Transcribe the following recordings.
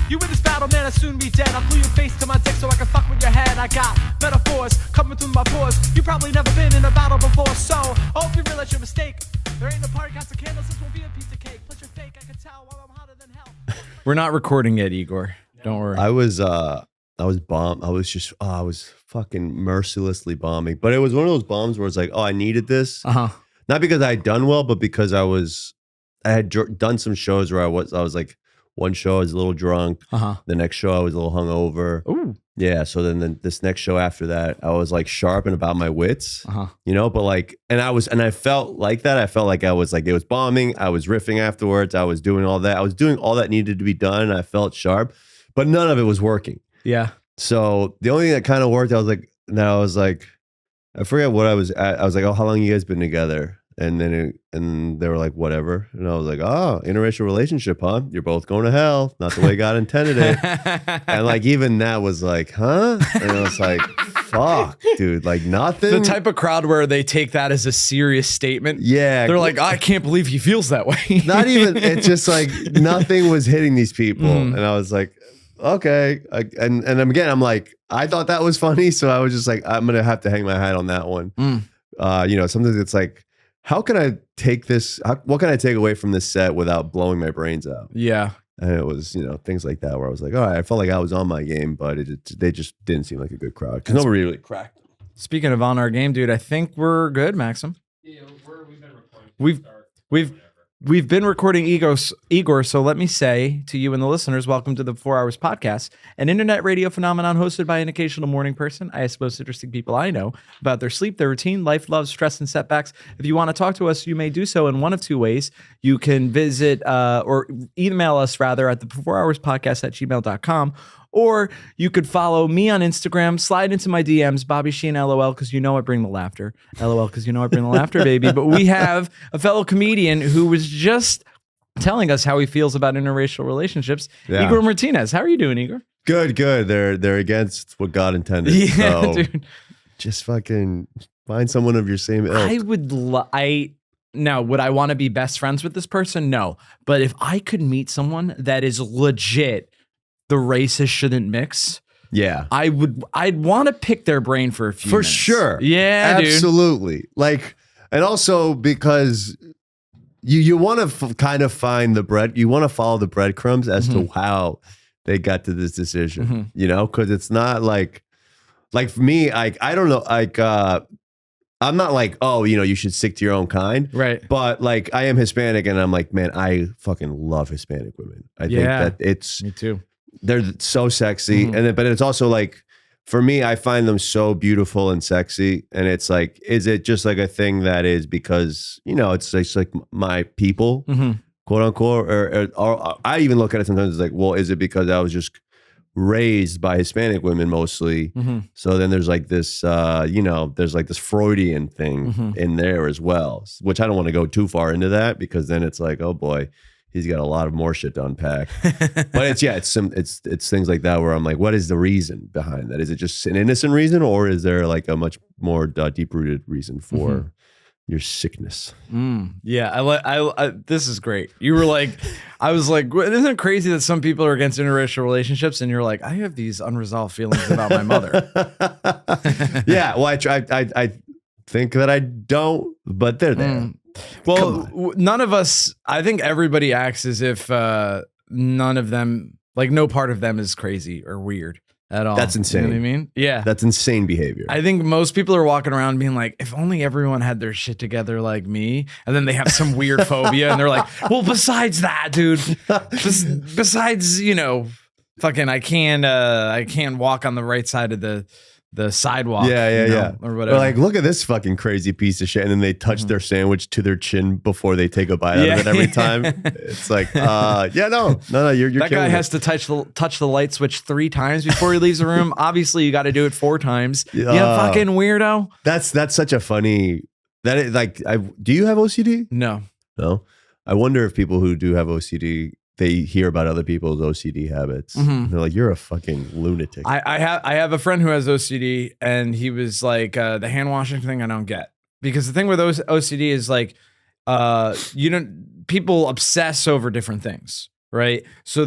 You in this battle, man, I'll soon be dead. I'll glue your face to my dick so I can fuck with your head. I got metaphors coming through my pores. You probably never been in a battle before, so I hope you realize your mistake. There ain't no party, got some candles, this will be a piece of cake. Plus you're fake, I can tell while I'm hotter than hell. We're not recording yet, Igor. Don't worry. I was bombed. I was fucking mercilessly bombing. But it was one of those bombs where it's like, oh, I needed this. Not because I had done well, but because I had done some shows where I was like, one show I was a little drunk. The next show I was a little hungover. Ooh. Yeah. So then this next show after that, I was like sharp and about my wits, you know, but like, and I felt like that. I felt like I was like, it was bombing. I was riffing afterwards. I was doing all that. I was doing all that needed to be done. And I felt sharp, but none of it was working. Yeah. So the only thing that kind of worked, I was like, I forget what I was at. I was like, oh, how long you guys been together? And then and they were like, whatever. And I was like, oh, interracial relationship, huh? You're both going to hell. Not the way God intended it. And like, even that was like, huh? And I was like, fuck, dude, like nothing. The type of crowd where they take that as a serious statement. Yeah. They're like, I can't believe he feels that way. Not even, it's just like nothing was hitting these people. And I was like, okay. And again, I'm like, I thought that was funny. So I was just like, I'm going to have to hang my hat on that one. You know, sometimes it's like, how can I take this? What can I take away from this set without blowing my brains out? Yeah. And it was, you know, things like that where I was like, all right, I felt like I was on my game, but they just didn't seem like a good crowd because nobody really cracked. Speaking of on our game, dude, I think we're good, Maxim. Yeah, we've been recording. We've been recording Igor, so let me say to you and the listeners, welcome to the 4 Hours Podcast, an internet radio phenomenon hosted by an occasional morning person. I ask most interesting people I know about their sleep, their routine, life, love, stress, and setbacks. If you want to talk to us, you may do so in one of two ways. You can visit or email us rather at the 4 Hours Podcast at gmail.com. Or you could follow me on Instagram, slide into my DMs, Bobby Sheen, LOL, because you know I bring the laughter. LOL, because you know I bring the laughter, baby. But we have a fellow comedian who was just telling us how he feels about interracial relationships. Yeah. Igor Martinez. How are you doing, Igor? Good. They're against what God intended. Yeah, so dude. just fucking find someone of your same ilk. Now, would I want to be best friends with this person? No. But if I could meet someone that is legit, the races shouldn't mix. Yeah. I'd want to pick their brain for a few minutes. Sure. Yeah, absolutely. Dude. Like, and also because you want to kind of find you want to follow the breadcrumbs as to how they got to this decision, you know, because it's not like for me, I don't know, like, I'm not like, oh, you know, you should stick to your own kind. Right. But like, I am Hispanic and I'm like, man, I fucking love Hispanic women. I think that me too. They're so sexy. But it's also like, for me, I find them so beautiful and sexy. And it's like, is it just like a thing that is because, you know, it's like my people, quote unquote, or I even look at it sometimes as like, well, is it because I was just raised by Hispanic women mostly? So then there's like this, you know, there's like this Freudian thing in there as well, which I don't want to go too far into that because then it's like, oh boy, he's got a lot of more shit to unpack. But it's things like that where I'm like, what is the reason behind that? Is it just an innocent reason, or is there like a much more deep-rooted reason for your sickness? Yeah, I this is great. You were like, I was like, isn't it crazy that some people are against interracial relationships? And you're like, I have these unresolved feelings about my mother. Yeah, well, I think that I don't, but they're there. Well, none of us, I think everybody acts as if none of them, like no part of them is crazy or weird at all. That's insane. You know what I mean? Yeah. That's insane behavior. I think most people are walking around being like, if only everyone had their shit together like me. And then they have some weird phobia and they're like, well, besides that, dude, besides, you know, fucking, I can't walk on the right side of the sidewalk. Yeah. Or whatever. Or like, look at this fucking crazy piece of shit. And then they touch their sandwich to their chin before they take a bite out of it every time. It's like, no, you're that guy has to touch the light switch 3 times before he leaves the room. Obviously, you got to do it 4 times. Yeah, fucking weirdo. That's such a funny. That is like, do you have OCD? No. I wonder if people who do have OCD, they hear about other people's OCD habits. They're like, you're a fucking lunatic. I have a friend who has OCD, and he was like, the hand washing thing I don't get. Because the thing with OCD is like, people obsess over different things, right? So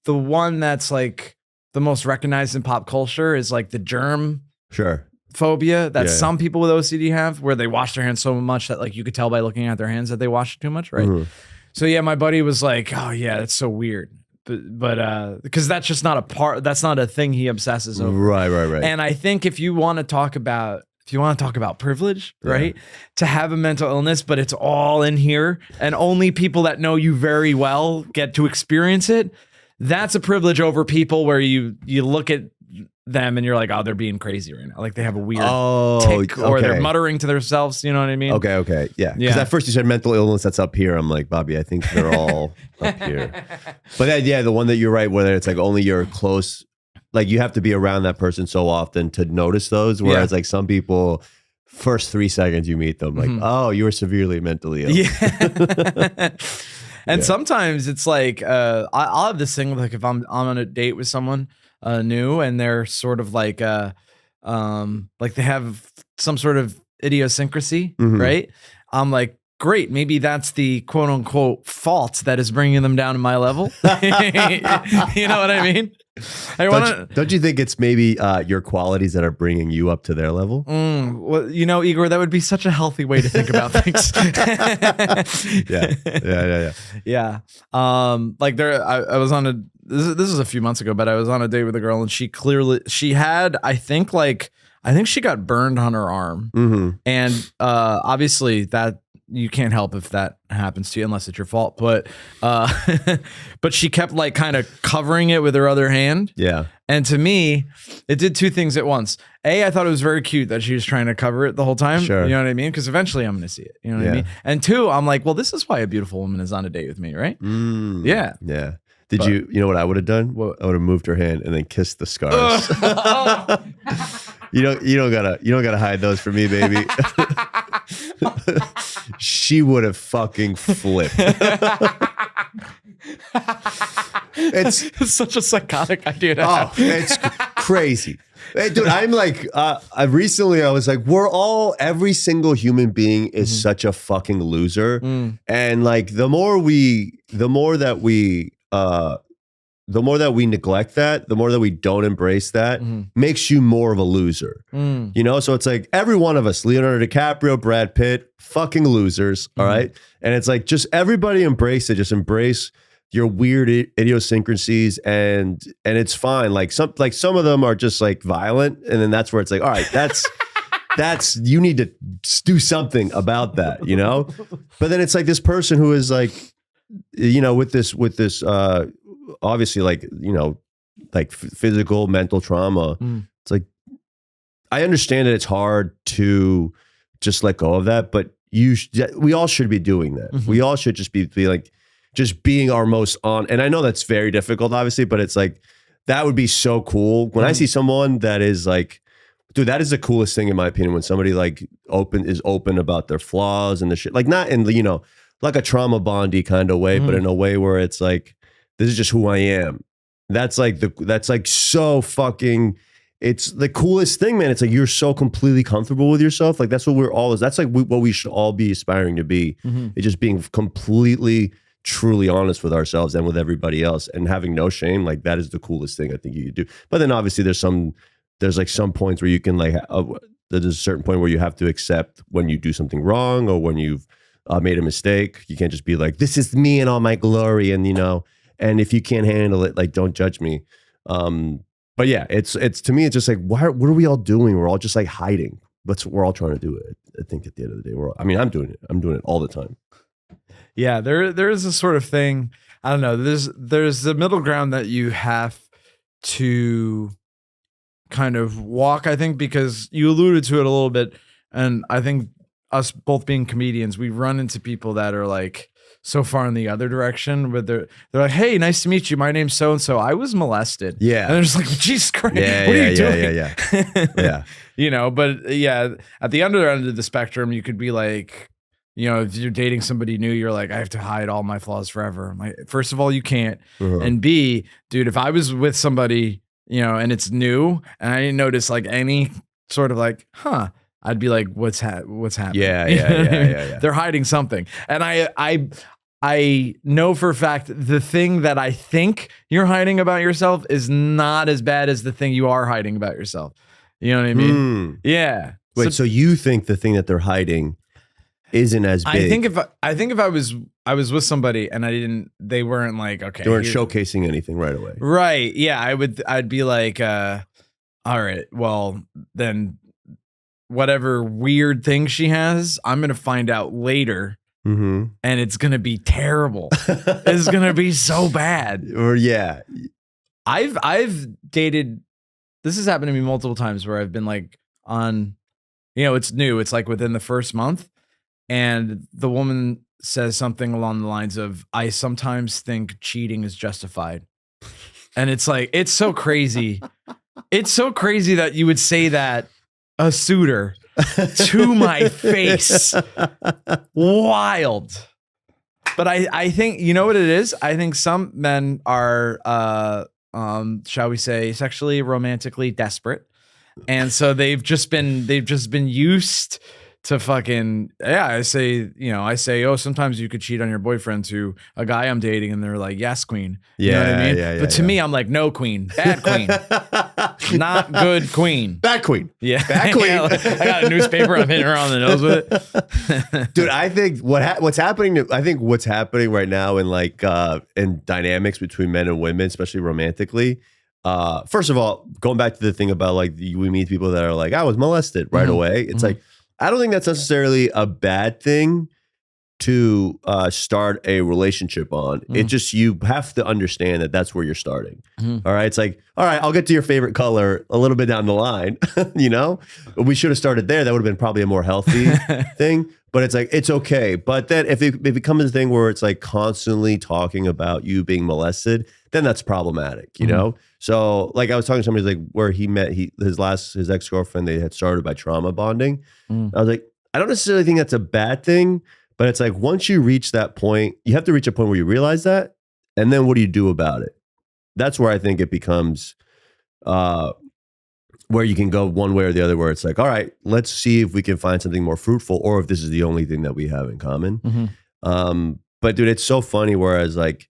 the one that's like the most recognized in pop culture is like the germ Sure. phobia that Yeah. some people with OCD have, where they wash their hands so much that like you could tell by looking at their hands that they wash it too much, right? Mhm. So yeah, my buddy was like, "Oh yeah, that's so weird," but because that's just not that's not a thing he obsesses over. Right. And I think if you want to talk about privilege, right, to have a mental illness, but it's all in here, and only people that know you very well get to experience it. That's a privilege over people where you look at them and you're like, oh, they're being crazy right now. Like they have a weird tick, or they're muttering to themselves. You know what I mean? Okay. Yeah. Because at first you said mental illness, that's up here. I'm like, Bobby, I think they're all up here. But the one that you're right, whether it's like only you're close, like you have to be around that person so often to notice those. Whereas like some people, first 3 seconds you meet them, like, oh, you were severely mentally ill. Yeah. And sometimes it's like, I'll have this thing, like if I'm on a date with someone new and they're sort of like they have some sort of idiosyncrasy, right? I'm like, great, maybe that's the quote unquote fault that is bringing them down to my level. You know what I mean? Don't you think it's maybe your qualities that are bringing you up to their level? Well, you know, Igor, that would be such a healthy way to think about things. Yeah. Like I was on a, this is a few months ago, but I was on a date with a girl and she had, I think she got burned on her arm. And obviously that, you can't help if that happens to you unless it's your fault. But but she kept like kind of covering it with her other hand. Yeah. And to me, it did two things at once. A, I thought it was very cute that she was trying to cover it the whole time. Sure. You know what I mean? Because eventually I'm going to see it. You know what I mean? And two, I'm like, well, this is why a beautiful woman is on a date with me, right? Yeah. Yeah. You know what I would have done? I would have moved her hand and then kissed the scars. You don't gotta hide those from me, baby. She would have fucking flipped. It's such a psychotic idea to have. It's crazy. Hey, dude, I'm like, recently I was like, every single human being is such a fucking loser. And like, the more that we neglect that, the more that we don't embrace that, makes you more of a loser. You know? So it's like every one of us, Leonardo DiCaprio, Brad Pitt, fucking losers. All right. And it's like, just everybody embrace it. Just embrace your weird idiosyncrasies and it's fine. Like some of them are just like violent. And then that's where it's like, all right, that's you need to do something about that, you know? But then it's like this person who is like, you know, with this obviously, like, you know, like physical, mental trauma. It's like, I understand that it's hard to just let go of that, but we all should be doing that. We all should just be like, just being our most on. And I know that's very difficult, obviously, but it's like, that would be so cool. When I see someone that is like, dude, that is the coolest thing in my opinion, when somebody like is open about their flaws and the shit, like not in, you know, like a trauma bondy kind of way, but in a way where it's like, this is just who I am. That's like so fucking, it's the coolest thing, man. It's like, you're so completely comfortable with yourself. Like that's what that's like what we should all be aspiring to be. It's just being completely, truly honest with ourselves and with everybody else and having no shame. Like that is the coolest thing I think you could do. But then obviously there's like some points where you can like, there's a certain point where you have to accept when you do something wrong or when you've made a mistake. You can't just be like, this is me in all my glory. And, you know, and if you can't handle it, like, don't judge me. But yeah, it's to me, it's just like, what are we all doing? We're all just like hiding. We're all trying to do it. I think at the end of the day, I'm doing it. I'm doing it all the time. Yeah, there is a sort of thing. I don't know. There's the middle ground that you have to kind of walk, I think, because you alluded to it a little bit. And I think us both being comedians, we run into people that are like so far in the other direction where they're like, hey, nice to meet you. My name's so-and-so. I was molested. Yeah. And they're just like, Jesus Christ, what are you doing? Yeah. You know, but yeah, at the other end of the spectrum, you could be like, you know, if you're dating somebody new, you're like, I have to hide all my flaws forever. I'm like, first of all, you can't. And B, dude, if I was with somebody, you know, and it's new and I didn't notice like any sort of like, I'd be like, what's happening? Yeah. They're hiding something. And I know for a fact the thing that I think you're hiding about yourself is not as bad as the thing you are hiding about yourself. You know what I mean? Yeah. Wait, so you think the thing that they're hiding isn't as big? I think if I was with somebody and they weren't like, okay, they weren't showcasing anything right away. Right. Yeah. I'd be like, all right, well then whatever weird thing she has, I'm going to find out later. And it's going to be terrible. It's going to be so bad. Or yeah. I've dated, this has happened to me multiple times where I've been like on, it's new. It's like within the first month. And the woman says something along the lines of, I sometimes think cheating is justified. And it's like, it's so crazy. It's so crazy that you would say that, a suitor, to my face. Wild. But I think, you know what it is? I think some men are, shall we say, sexually, romantically desperate. And so they've just been used to fucking, I say, oh, sometimes you could cheat on your boyfriend to a guy I'm dating, and they're like, yes, queen. You know what I mean? Yeah. But to me, I'm like, no, queen. Bad queen. Not good queen. Bad queen. Yeah. Bad queen. I got a newspaper, I'm hitting her on the nose with it. Dude, I think what's happening right now in like in dynamics between men and women, especially romantically. First of all, going back to the thing about like we meet people that are like, I was molested right away. It's like, I don't think that's necessarily a bad thing to start a relationship on. It just, you have to understand that that's where you're starting. All right. It's like, all right, I'll get to your favorite color a little bit down the line. We should have started there. That would have been probably a more healthy thing. But it's like, it's okay. But then if it becomes a thing where it's like constantly talking about you being molested, then that's problematic, you know? So like I was talking to somebody like where he met his ex-girlfriend, they had started by trauma bonding. I was like, I don't necessarily think that's a bad thing, but it's like once you reach that point, you have to reach a point where you realize that. And then what do you do about it? That's where I think it becomes where you can go one way or the other, where it's like, all right, let's see if we can find something more fruitful or if this is the only thing that we have in common. But dude, it's so funny. Whereas like,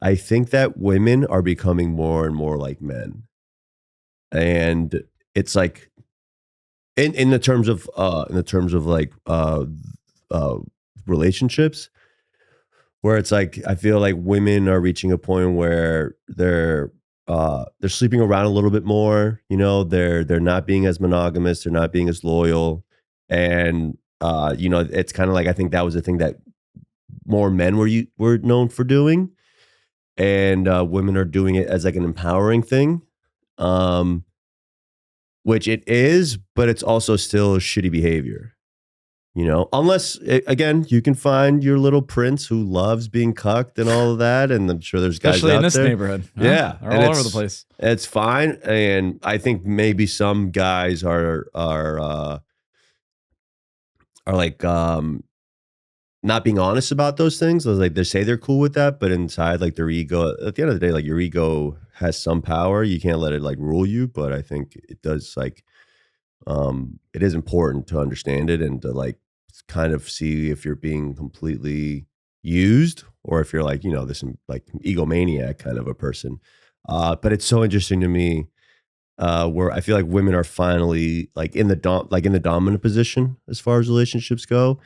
I think that women are becoming more and more like men. And it's like, in the terms of like relationships, where it's like I feel like women are reaching a point where they're sleeping around a little bit more. They're not being as monogamous, they're not being as loyal, and it's kind of like I think that was the thing that more men were known for doing, and women are doing it as like an empowering thing. Which it is, but it's also still shitty behavior, unless, again, you can find your little prince who loves being cucked and all of that. And I'm sure there's guys especially out in this there. neighborhood. Yeah. They're all over the place. It's fine. And I think maybe some guys are like, not being honest about those things. I was like, they say they're cool with that, but inside, like their ego, at the end of the day, like your ego has some power. You can't let it like rule you. But I think it does, like, it is important to understand it and to like kind of see if you're being completely used or if you're like, this like egomaniac kind of a person. But it's so interesting to me where I feel like women are finally like in the dominant position as far as relationships go.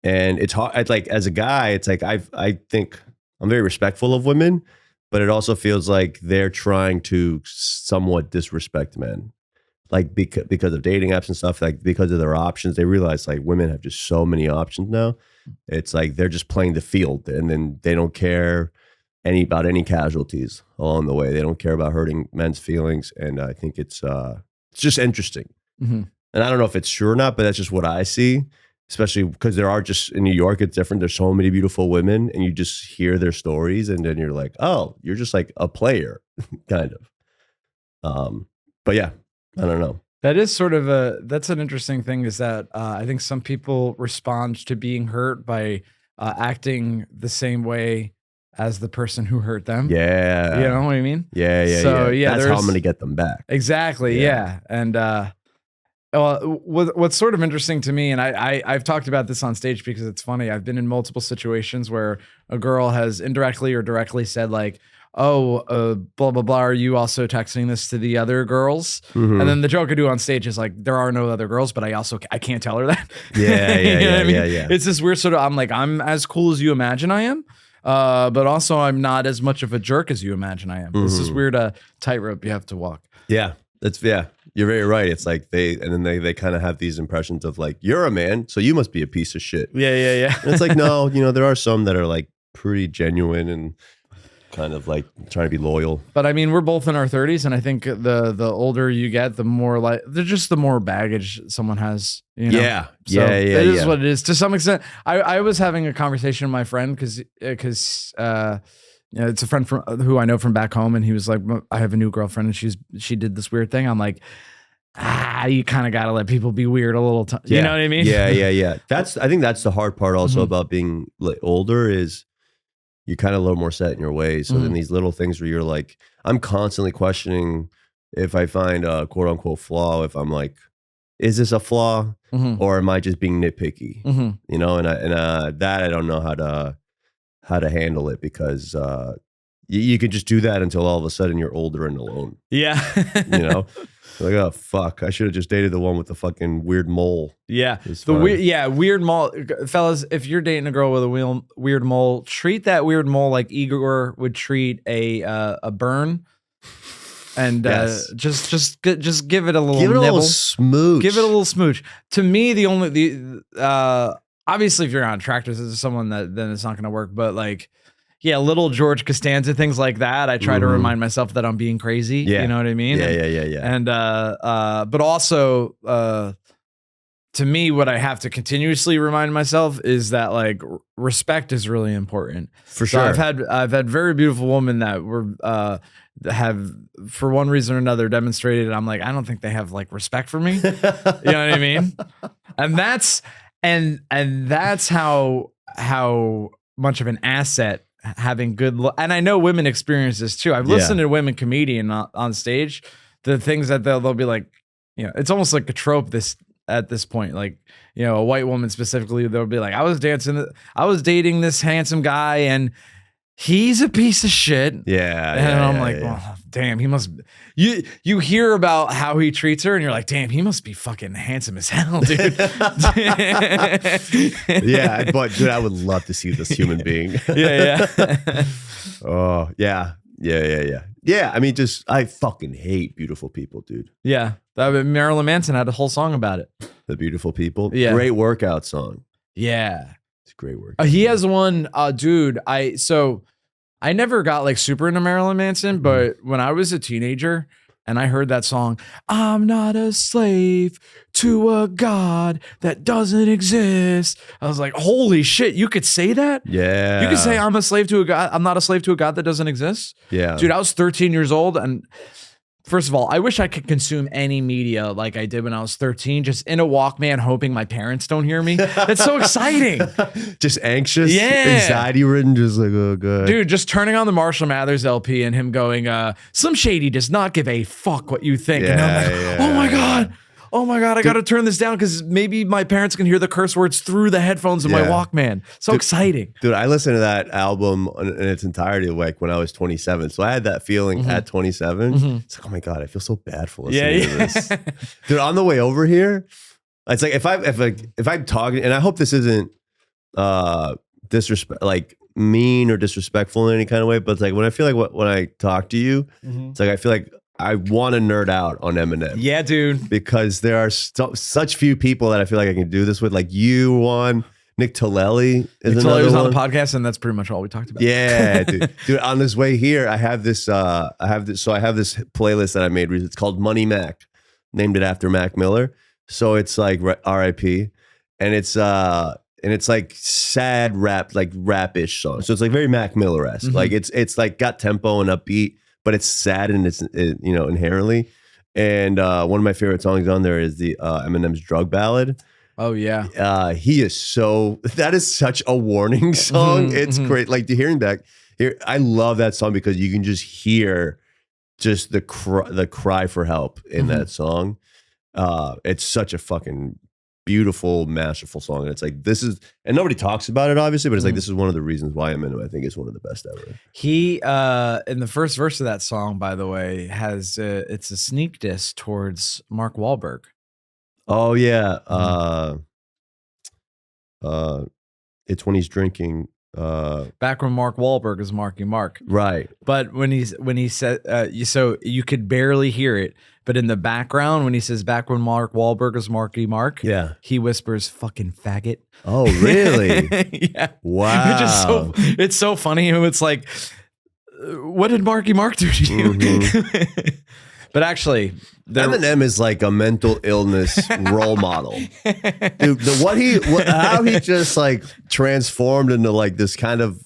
And it's hard. It's like, as a guy, it's like I think I'm very respectful of women, but it also feels like they're trying to somewhat disrespect men, like because of dating apps and stuff. Like because of their options, they realize like women have just so many options now. It's like they're just playing the field, and then they don't care about any casualties along the way. They don't care about hurting men's feelings, and I think it's just interesting. And I don't know if it's true or not, but that's just what I see. Especially because there are just in New York, it's different. There's so many beautiful women, and you just hear their stories, and then you're like, oh, you're just like a player, kind of. But yeah, I don't know. That is sort of that's an interesting thing, is that I think some people respond to being hurt by acting the same way as the person who hurt them. Yeah. You know what I mean? Yeah. So, yeah, that's how I'm going to get them back. Exactly. Yeah. And What's sort of interesting to me, and I've talked about this on stage because it's funny. I've been in multiple situations where a girl has indirectly or directly said like, "Oh, blah blah blah. Are you also texting this to the other girls?" Mhm. And then the joke I do on stage is like, "There are no other girls," but I can't tell her that. Yeah, You know what I mean? yeah. It's this weird sort of. I'm like, I'm as cool as you imagine I am. But also I'm not as much of a jerk as you imagine I am. It's this weird tightrope you have to walk. Yeah, you're very right. It's like they kind of have these impressions of like, you're a man, so you must be a piece of shit. Yeah. And it's like, no, there are some that are like pretty genuine and kind of like trying to be loyal. But I mean, we're both in our 30s, and I think the older you get, the more like the more baggage someone has. Yeah. So it is what it is to some extent. I was having a conversation with my friend because it's a friend from who I know from back home, and he was like, I have a new girlfriend, and she did this weird thing. I'm like, you kind of got to let people be weird a little time. You know what I mean? Yeah. I think that's the hard part also about being like older is you're kind of a little more set in your ways. So then these little things where you're like, I'm constantly questioning if I find a quote unquote flaw, if I'm like, is this a flaw or am I just being nitpicky? And that I don't know how to handle it because you could just do that until all of a sudden you're older and alone. Yeah. Like, oh fuck, I should have just dated the one with the fucking weird mole. Yeah. Weird mole. Fellas, if you're dating a girl with a weird mole, treat that weird mole like Igor would treat a burn. And just give it a little give it a nibble. little smooch. Give it a little smooch. To me, obviously if you're not attracted to someone, then it's not going to work. But like, yeah, little George Costanza, things like that. I try to remind myself that I'm being crazy. Yeah. You know what I mean? Yeah. And but also to me, what I have to continuously remind myself is that like respect is really important. For sure. I've had very beautiful women that were have for one reason or another demonstrated. I'm like, I don't think they have like respect for me. You know what I mean? And that's how much of an asset having good and I know women experience this too. I've listened to women comedian on stage, the things that they'll be like, it's almost like a trope at this point, like, a white woman specifically, they'll be like, I was dating this handsome guy and he's a piece of shit. And I'm like, well, damn, he must. You hear about how he treats her, and you're like, damn, he must be fucking handsome as hell, dude. Yeah, but dude, I would love to see this human being. Yeah. Oh, yeah. I mean, I fucking hate beautiful people, dude. Yeah, Marilyn Manson had a whole song about it. The Beautiful People. Yeah, great workout song. Yeah. Great work. He has one, dude. I never got like super into Marilyn Manson, but when I was a teenager and I heard that song, I'm not a slave to a God that doesn't exist. I was like, holy shit, you could say that? Yeah. You could say I'm a slave to a God. I'm not a slave to a God that doesn't exist. Yeah. Dude, I was 13 years old and first of all, I wish I could consume any media like I did when I was 13, just in a Walkman, hoping my parents don't hear me. That's so exciting. Just anxious, yeah, anxiety ridden, just like, oh god. Dude, just turning on the Marshall Mathers LP and him going, Slim Shady does not give a fuck what you think. Yeah, and I'm like, oh my God, I got to turn this down because maybe my parents can hear the curse words through the headphones of my Walkman. So exciting. Dude, I listened to that album in its entirety like when I was 27. So I had that feeling at 27. It's like, oh my God, I feel so bad for listening to this. Dude, on the way over here, it's like if I'm talking, and I hope this isn't disrespect, like mean or disrespectful in any kind of way, but it's like when I feel like when I talk to you, it's like I feel like I want to nerd out on Eminem. Yeah, dude. Because there are such few people that I feel like I can do this with. Like you, one, Nick Tolelli is Nick another Tolelli was one. on the podcast, and that's pretty much all we talked about. Yeah, dude. Dude, on this way here, I have this. So I have this playlist that I made. It's called Money Mac, named it after Mac Miller. So it's like R.I.P. and it's like sad rap, like rap-ish songs. So it's like very Mac Miller-esque. Like it's like got tempo and upbeat, but it's sad and it's inherently. And one of my favorite songs on there is the Eminem's Drug Ballad. Oh yeah. That is such a warning song. It's great. Like hearing back here, I love that song because you can just hear just the cry for help in that song. It's such a fucking beautiful, masterful song. And it's like, this is, and nobody talks about it obviously, but it's like, this is one of the reasons why I'm into it. I think it's one of the best ever. He in the first verse of that song, by the way, has it's a sneak diss towards Mark Wahlberg. Oh yeah. It's when he's drinking. Back when Mark Wahlberg is Marky Mark, Right. but when he said so you could barely hear it, but in the background when he says back when Mark Wahlberg was Marky Mark, Yeah. he whispers fucking faggot. Oh really? Yeah. Wow. It's so funny. It's like, what did Marky Mark do to you? But actually, Eminem is like a mental illness role model, dude. How he just like transformed into like this kind of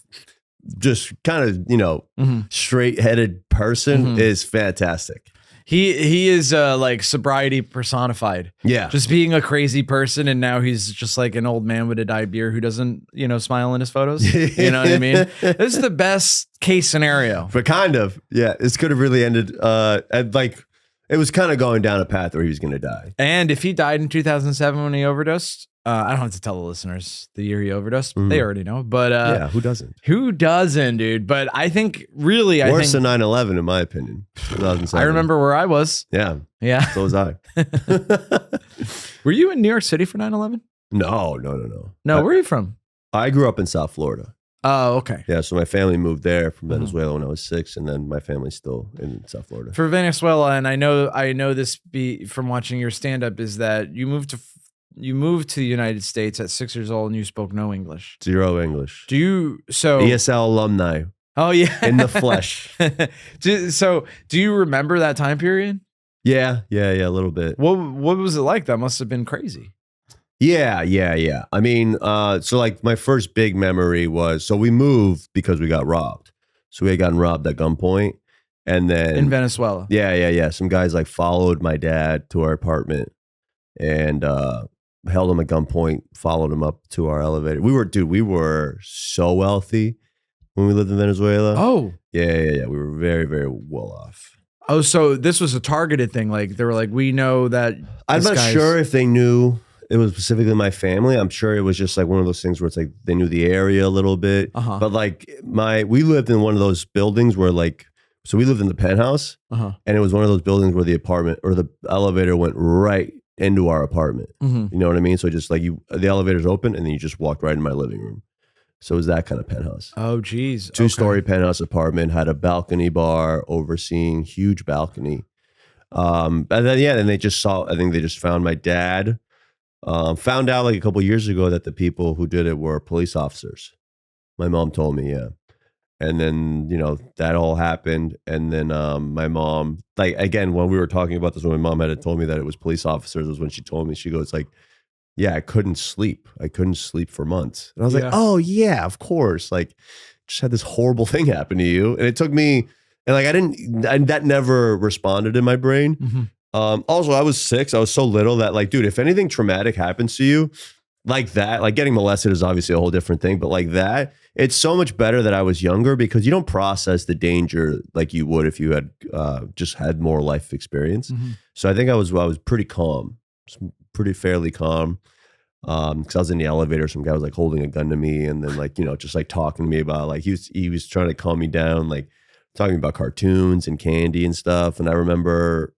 straight-headed person is fantastic. He is like sobriety personified. Yeah, just being a crazy person, and now he's just like an old man with a diet beer who doesn't, smile in his photos. You know what I mean? This is the best case scenario. But kind of, yeah. This could have really ended at like it was kind of going down a path where he was going to die. And if he died in 2007 when he overdosed, I don't have to tell the listeners the year he overdosed. They already know. But yeah, who doesn't? Who doesn't, dude? But I think really, worse than 9/11, in my opinion. 2007. I remember where I was. Yeah, yeah. So was I. Were you in New York City for 9/11? No. No, where are you from? I grew up in South Florida. Oh, okay. Yeah, so my family moved there from Venezuela when I was 6, and then my family's still in South Florida. For Venezuela, and I know this from watching your stand-up, is that you moved to the United States at 6 years old and you spoke no English. Zero English. Do you ESL alumni? Oh yeah, in the flesh. Do you remember that time period? Yeah, a little bit. What was it like? That must have been crazy. Yeah. I mean, so like my first big memory was, so we moved because we got robbed. So we had gotten robbed at gunpoint, and then in Venezuela. Yeah. Some guys like followed my dad to our apartment and held him at gunpoint, followed him up to our elevator. We were so wealthy when we lived in Venezuela. Oh. Yeah. We were very, very well off. Oh, so this was a targeted thing. Like they were like, we know that. I'm not sure if they knew it was specifically my family. I'm sure it was just like one of those things where it's like they knew the area a little bit. But like we lived in one of those buildings where like, so we lived in the penthouse, and it was one of those buildings where the apartment or the elevator went right into our apartment. You know what I mean? So just like the elevator's open and then you just walked right in my living room. So it was that kind of penthouse. Oh, geez. 2-story penthouse apartment, had a balcony bar overseeing huge balcony. And then they just I think they just found my dad. Found out like a couple years ago that the people who did it were police officers. My mom told me, yeah. And then, that all happened. And then my mom, like, again, when we were talking about this, when my mom had told me that it was police officers, was when she told me, she goes like, yeah, I couldn't sleep. I couldn't sleep for months. And I was like, oh yeah, of course. Like, just had this horrible thing happen to you. And it took me, and like, that never responded in my brain. Also, I was 6. I was so little that like, dude, if anything traumatic happens to you like that, like getting molested is obviously a whole different thing, but like that, it's so much better that I was younger because you don't process the danger like you would if you had just had more life experience. So I think I was pretty calm, fairly calm. Because I was in the elevator, some guy was like holding a gun to me, and then like just like talking to me about like he was trying to calm me down, like talking about cartoons and candy and stuff. And I remember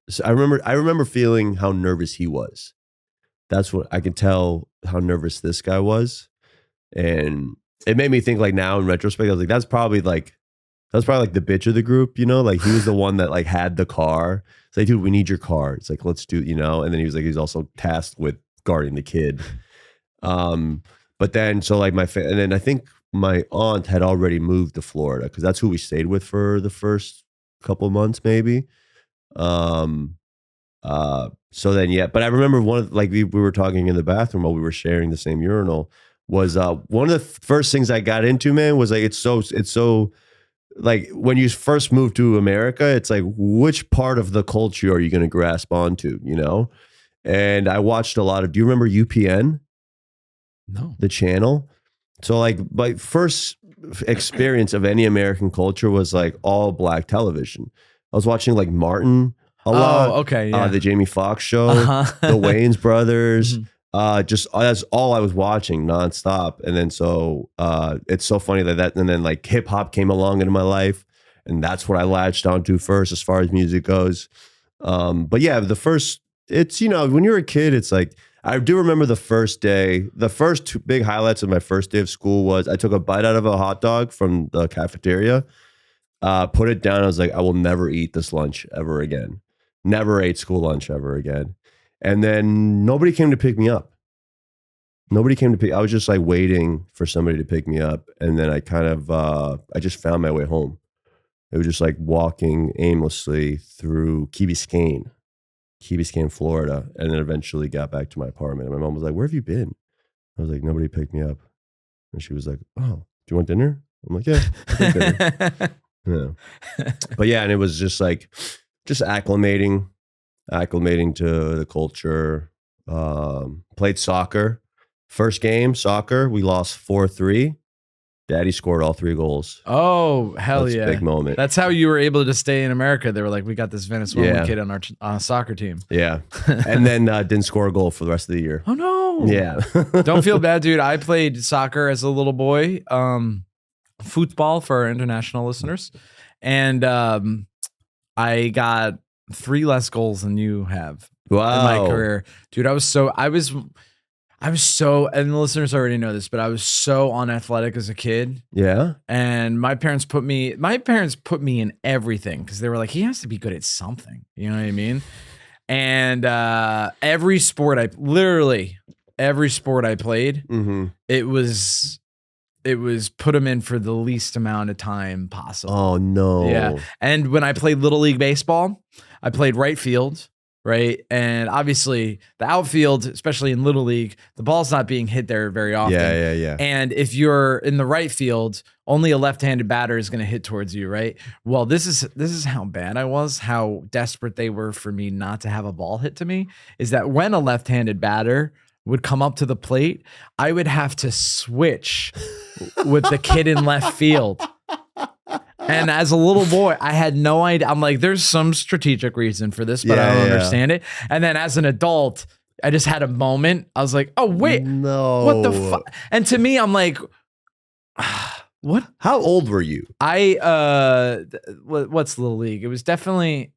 feeling how nervous he was. That's what I could tell how nervous this guy was. And it made me think like now in retrospect, I was like, that's probably like the bitch of the group, like he was the one that like had the car. It's like, dude, we need your car. It's like, let's do, and then he was like, he's also tasked with guarding the kid. But then, so like and then I think my aunt had already moved to Florida because that's who we stayed with for the first couple of months, maybe. So then, yeah, but I remember we were talking in the bathroom while we were sharing the same urinal was, one of the first things I got into, man, was like, it's so like when you first move to America, it's like, which part of the culture are you going to grasp onto, And I watched a lot of, do you remember UPN? No. The channel? So like my first experience of any American culture was like all black television. I was watching like Martin a lot. okay, yeah. The Jamie Foxx show, Uh-huh. the Wayans brothers. Mhm. Just that's all I was watching nonstop. And then so it's so funny that and then like hip hop came along into my life, and that's what I latched onto first as far as music goes. But yeah, it's when you're a kid, it's like I do remember the first day. The first two big highlights of my first day of school was I took a bite out of a hot dog from the cafeteria, put it down. I was like, I will never eat this lunch ever again. Never ate school lunch ever again. And then nobody came to pick me up. I was just like waiting for somebody to pick me up. And then I kind of, I just found my way home. It was just like walking aimlessly through Key Biscayne, Florida. And then eventually got back to my apartment. And my mom was like, where have you been? I was like, nobody picked me up. And she was like, oh, do you want dinner? I'm like, yeah, I'll take dinner. Yeah. But yeah, and it was just like, acclimating to the culture. Played soccer. First game, soccer, we lost 4-3. Daddy scored all 3 goals. Oh, hell That's yeah. a big moment. That's how you were able to stay in America. They were like, we got this Venezuelan Yeah. kid on our soccer team. Yeah. And then didn't score a goal for the rest of the year. Oh, no. Yeah. Don't feel bad, dude. I played soccer as a little boy, football for our international listeners. And I got 3 less goals than you have Wow. in my career. Dude, I was so, and the listeners already know this, but I was so unathletic as a kid. Yeah. And my parents put me in everything because they were like, he has to be good at something. You know what I mean? And every sport I played, Mm-hmm. it was put him in for the least amount of time possible. Oh, no. Yeah. And when I played Little League Baseball, I played right field, right? And obviously the outfield, especially in Little League, the ball's not being hit there very often. Yeah. And if you're in the right field, only a left-handed batter is going to hit towards you, right? Well, this is how bad I was, how desperate they were for me not to have a ball hit to me, is that when a left-handed batter would come up to the plate, I would have to switch with the kid in left field. And as a little boy, I had no idea. I'm like, there's some strategic reason for this, but I don't understand it. And then as an adult, I just had a moment. I was like, oh, wait, No. what the fuck? And to me, I'm like, what? How old were you? What's Little League? It was definitely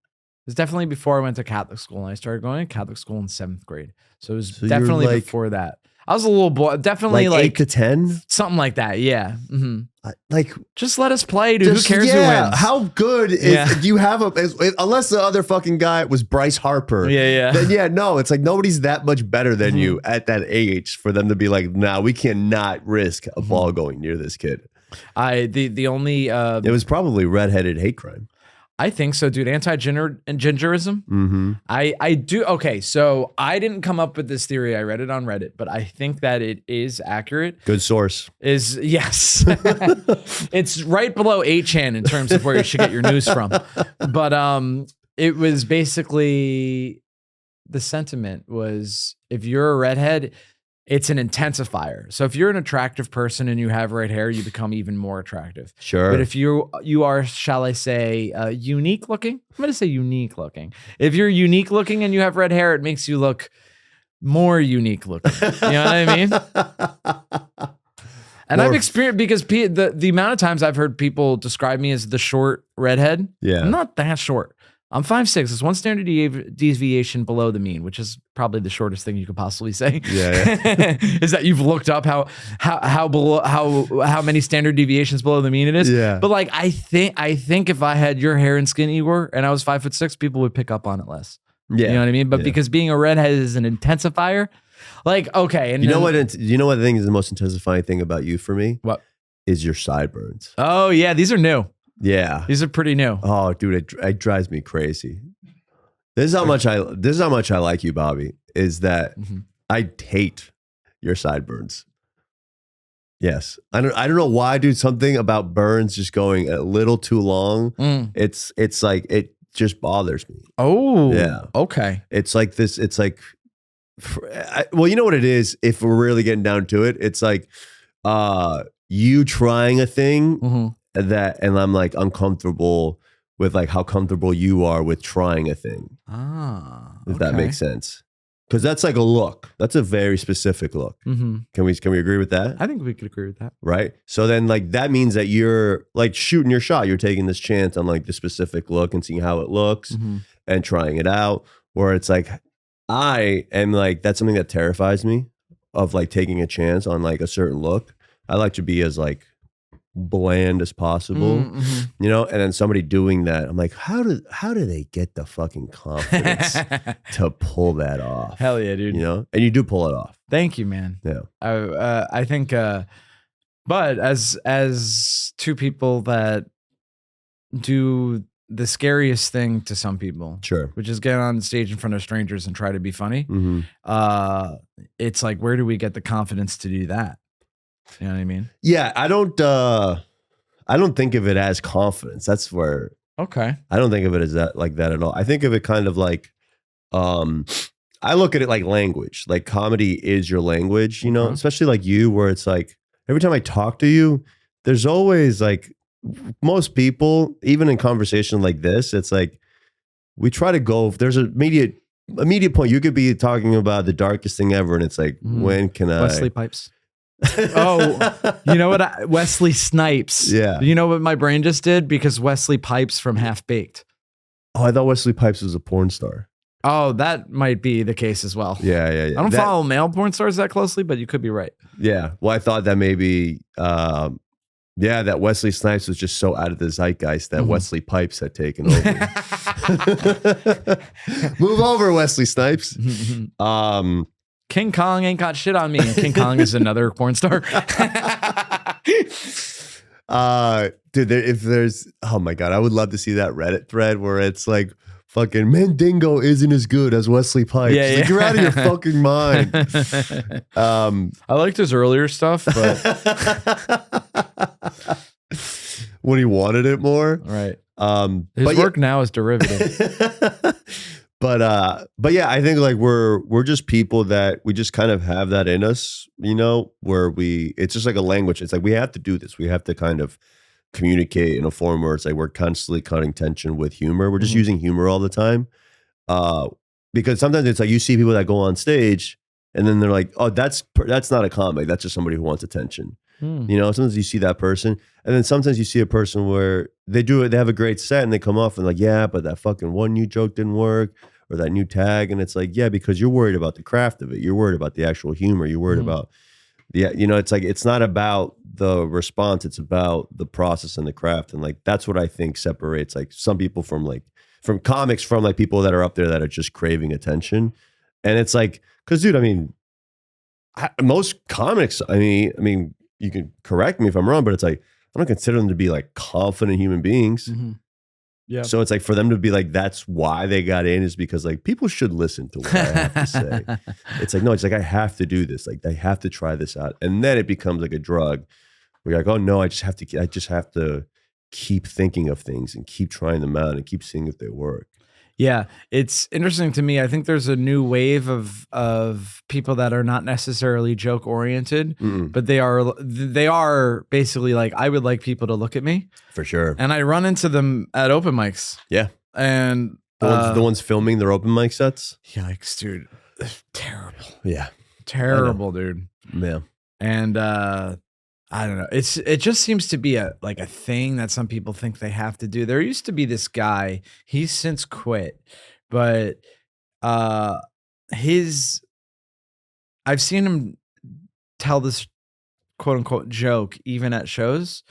before I went to Catholic school, and I started going to Catholic school in 7th grade. So it was definitely like, before that. I was a little boy, definitely like 8 to 10? something like that. Yeah. Mm-hmm. Like, just let us play, dude. Who cares who wins? How good is do you have unless the other fucking guy was Bryce Harper? Yeah. Then no, it's like nobody's that much better than you at that age for them to be like, nah, we cannot risk a ball going near this kid. The only It was probably redheaded hate crime. I think so, dude. Anti-gingerism. Mm-hmm. I do. Okay, so I didn't come up with this theory. I read it on Reddit, but I think that it is accurate. Good source. Yes. It's right below 8chan in terms of where you should get your news from. But it was basically, the sentiment was, if you're a redhead, it's an intensifier. So if you're an attractive person and you have red hair, you become even more attractive. Sure. But if you are, shall I say, unique looking, I'm going to say unique looking. If you're unique looking and you have red hair, it makes you look more unique looking. You know what I mean? And I've experienced, because the amount of times I've heard people describe me as the short redhead. Yeah. I'm not that short. I'm 5'6". It's one standard deviation below the mean, which is probably the shortest thing you could possibly say. Yeah. Is that you've looked up how many standard deviations below the mean it is. Yeah. But like, I think if I had your hair and skin, Igor, and I was 5'6", people would pick up on it less. Yeah. You know what I mean? But because being a redhead is an intensifier, like, okay. And you know what I think is the most intensifying thing about you for me? What? Is your sideburns. Oh yeah, these are new. Yeah. These are pretty new. Oh, dude, it drives me crazy. This is how much I like you, Bobby, is that I hate your sideburns. Yes. I don't know why, dude. Something about burns just going a little too long. It's like, it just bothers me. Oh, yeah. Okay. It's like this. It's like, well, you know what it is? If we're really getting down to it, it's like you trying a thing and I'm like uncomfortable with like how comfortable you are with trying a thing. If that makes sense. Because that's like a look. That's a very specific look. Mm-hmm. Can we agree with that? I think we could agree with that. Right. So then like that means that you're like shooting your shot. You're taking this chance on like the specific look and seeing how it looks and trying it out. Where it's like, I am like, that's something that terrifies me of like taking a chance on like a certain look. I like to be as like bland as possible, you know, and then somebody doing that, I'm like, how do they get the fucking confidence to pull that off? Hell yeah, dude. You know, and you do pull it off. Thank you, man. Yeah. I think, but as two people that do the scariest thing to some people, Sure. which is get on stage in front of strangers and try to be funny. It's like, where do we get the confidence to do that? You know what I mean? Yeah, I don't think of it as confidence. That's where Okay. I don't think of it as that like that at all. I think of it kind of like I look at it like language. Like comedy is your language, you know, especially like you, where it's like every time I talk to you, there's always like most people, even in conversation like this, it's like we try to go, if there's an immediate point, you could be talking about the darkest thing ever, and it's like, when can Wesley Pipes. Oh, you know what? Wesley Snipes. Yeah. You know what my brain just did? Because Wesley Pipes from Half Baked. Oh, I thought Wesley Pipes was a porn star. Oh, that might be the case as well. Yeah. I don't follow male porn stars that closely, but you could be right. Yeah. Well, I thought that maybe, that Wesley Snipes was just so out of the zeitgeist that Wesley Pipes had taken over. Move over, Wesley Snipes. King Kong ain't got shit on me. And King Kong is another porn star. Dude, if there's, oh my God, I would love to see that Reddit thread where it's like, fucking Mandingo isn't as good as Wesley Pipes. Yeah, Like, you're out of your fucking mind. I liked his earlier stuff, but when he wanted it more. right. His work now is derivative. But yeah, I think like we're just people that we just kind of have that in us, you know, where it's just like a language. It's like we have to do this. We have to kind of communicate in a form where it's like we're constantly cutting tension with humor. We're just using humor all the time. Because sometimes it's like you see people that go on stage and then they're like, oh, that's not a comic. That's just somebody who wants attention. You know, sometimes you see that person, and then sometimes you see a person where they have a great set and they come off and like, yeah, but that fucking one new joke didn't work, or that new tag. And it's like, yeah, because you're worried about the craft of it. You're worried about the actual humor. You're worried about you know, it's like, it's not about the response. It's about the process and the craft. And like, that's what I think separates like some people from comics, from like people that are up there that are just craving attention. And it's like, cause dude, I mean, most comics, I mean, you can correct me if I'm wrong, but it's like, I don't consider them to be like confident human beings. Yeah. So it's like for them to be like, that's why they got in, is because like people should listen to what I have to say. It's like, no, it's like, I have to do this. Like I have to try this out. And then it becomes like a drug where you're like, oh no, I just have to keep thinking of things and keep trying them out and keep seeing if they work. Yeah, it's interesting to me. I think there's a new wave of people that are not necessarily joke oriented, but they are basically like, I would like people to look at me For sure. and I run into them at open mics. Yeah. And The ones filming their open mic sets. yikes, dude, terrible, Yeah. terrible, dude. Yeah. And I don't know. It just seems to be a thing that some people think they have to do. There used to be this guy, he's since quit, but I've seen him tell this quote unquote joke even at shows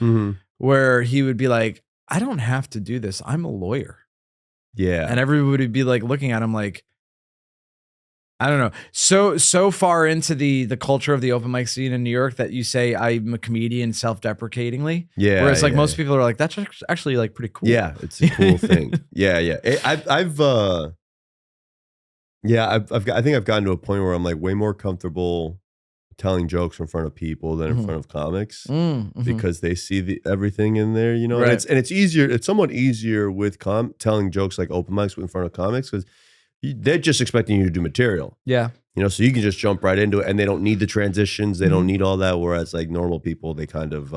where he would be like, I don't have to do this. I'm a lawyer. Yeah. And everybody would be like looking at him like, I don't know. So far into the culture of the open mic scene in New York that you say I'm a comedian self-deprecatingly. Yeah. Whereas like most people are like, that's actually like pretty cool. Yeah, it's a cool thing. Yeah. I think I've gotten to a point where I'm like way more comfortable telling jokes in front of people than in front of comics because they see everything in there, you know. Right. And it's easier. It's somewhat easier with telling jokes like open mics in front of comics because they're just expecting you to do material. Yeah. You know, so you can just jump right into it and they don't need the transitions. They don't need all that. Whereas like normal people, they kind of,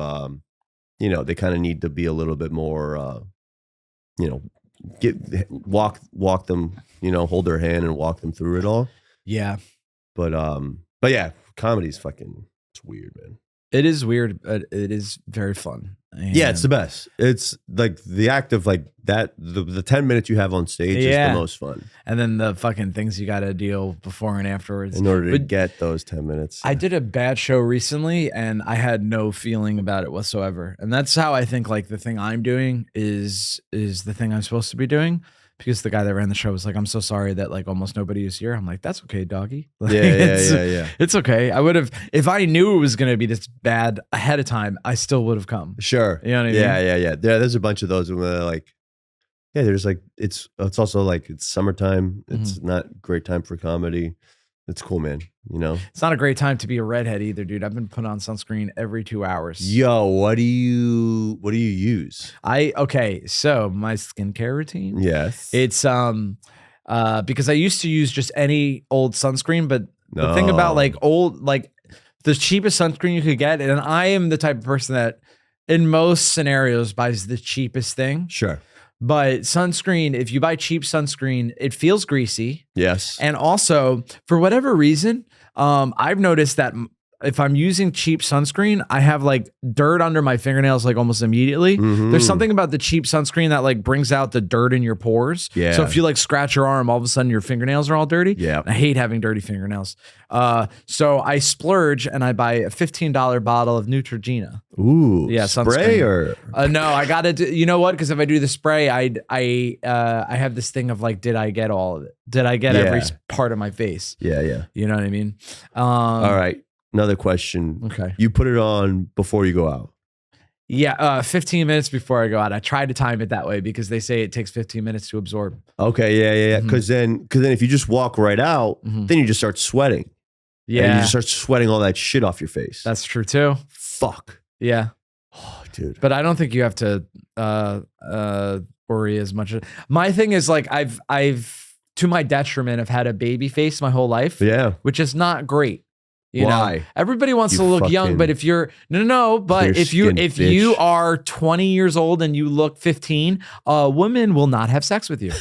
they kind of need to be a little bit more, you know, walk them, you know, hold their hand and walk them through it all. Yeah. But yeah, comedy's fucking, it's weird, man. It is weird, but it is very fun. And Yeah, it's the best. It's like the act of like that, the 10 minutes you have on stage is the most fun. And then the fucking things you got to deal before and afterwards. In order to get those 10 minutes. I did a bad show recently and I had no feeling about it whatsoever. And that's how I think like the thing I'm doing is the thing I'm supposed to be doing. Because the guy that ran the show was like, I'm so sorry that like almost nobody is here. I'm like, that's okay, doggy. Like, Yeah. It's okay. I would have, if I knew it was going to be this bad ahead of time, I still would have come. Sure. You know what I mean? Yeah. There's a bunch of those where they're like, yeah, there's like, it's also like, it's summertime. It's not a great time for comedy. It's cool, man. You know, it's not a great time to be a redhead either, dude. I've been putting on sunscreen every 2 hours. Yo, what do you use? Okay, so my skincare routine. Yes. It's because I used to use just any old sunscreen, but the thing about like old, like the cheapest sunscreen you could get, and I am the type of person that in most scenarios buys the cheapest thing. Sure. But sunscreen, if you buy cheap sunscreen, it feels greasy. Yes. And also, for whatever reason, I've noticed that if I'm using cheap sunscreen, I have like dirt under my fingernails like almost immediately. There's something about the cheap sunscreen that like brings out the dirt in your pores. Yeah. So if you like scratch your arm, all of a sudden your fingernails are all dirty. Yeah. I hate having dirty fingernails. So I splurge and I buy a $15 bottle of Neutrogena. Ooh. Yeah, spray sunscreen. or no, I gotta do, you know what? Because if I do the spray, I have this thing of like, did I get all of it? Did I get every part of my face? Yeah. You know what I mean? All right. Another question. Okay. You put it on before you go out. Yeah, 15 minutes before I go out. I try to time it that way because they say it takes 15 minutes to absorb. Okay, yeah. Because then if you just walk right out, then you just start sweating. Yeah. And you just start sweating all that shit off your face. That's true too. Fuck. Yeah. Oh, dude. But I don't think you have to worry as much. My thing is like I've to my detriment, have had a baby face my whole life. Yeah. Which is not great. You Why? know, everybody wants You to look young, fucking but if you're but if you bitch. are 20 years old and you look 15, a woman will not have sex with you.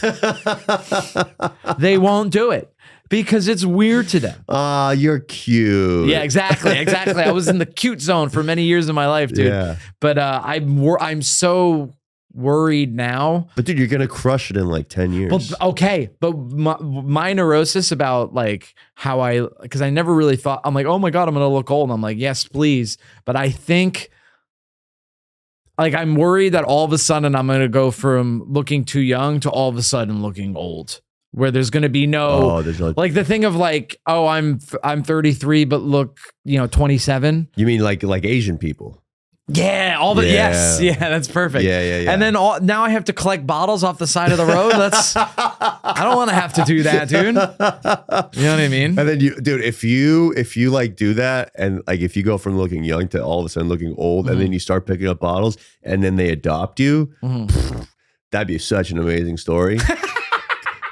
They won't do it because it's weird to them. You're cute. Yeah, exactly. I was in the cute zone for many years of my life, dude. Yeah. But I'm so worried now. But dude, you're gonna crush it in like 10 years. But okay, but my neurosis about like how because I never really thought, I'm like, oh my God, I'm gonna look old. And I'm like, yes, please. But I think like I'm worried that all of a sudden I'm gonna go from looking too young to all of a sudden looking old. Where there's going to be there's no, like the thing of like, oh, I'm 33, but look, 27. You mean like Asian people? Yeah, yes, that's perfect. Yeah. And then now I have to collect bottles off the side of the road. I don't want to have to do that, dude. You know what I mean? And then if you like do that, and like if you go from looking young to all of a sudden looking old, and then you start picking up bottles, and then they adopt you, that'd be such an amazing story.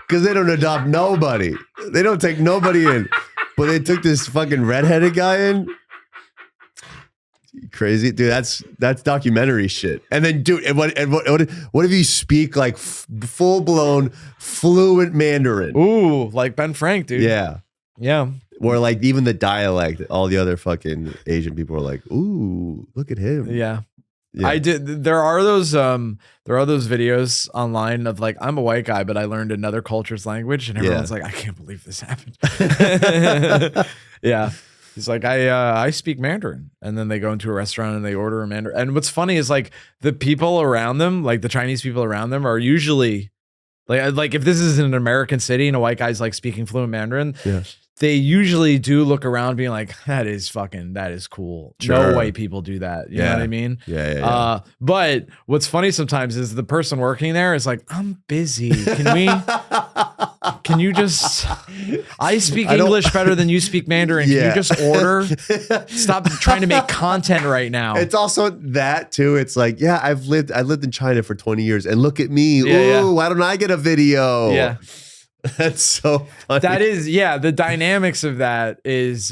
Because they don't adopt nobody. They don't take nobody in. But they took this fucking redheaded guy in. Crazy. Dude, that's documentary shit. And then, dude, what if you speak like full-blown fluent Mandarin? Ooh, like Ben Frank, dude. Yeah. Yeah. Or like even the dialect, all the other fucking Asian people are like, ooh, look at him. Yeah. Yeah. I did. There are those videos online of like, I'm a white guy, but I learned another culture's language, and everyone's like, I can't believe this happened. Yeah. He's like, I speak Mandarin. And then they go into a restaurant and they order a Mandarin. And what's funny is like the people around them, like the Chinese people around them, are usually like if this is in an American city and a white guy's like speaking fluent Mandarin, they usually do look around being like, that is cool. Sure. No white people do that. You know what I mean? Yeah. But what's funny sometimes is the person working there is like, I'm busy. Can you just, I speak English better than you speak Mandarin. Can you just order? Stop trying to make content right now. It's also that too. It's like, yeah, I lived in China for 20 years and look at me. Yeah, Ooh, why don't I get a video? Yeah. That's so funny. That is, the dynamics of that is,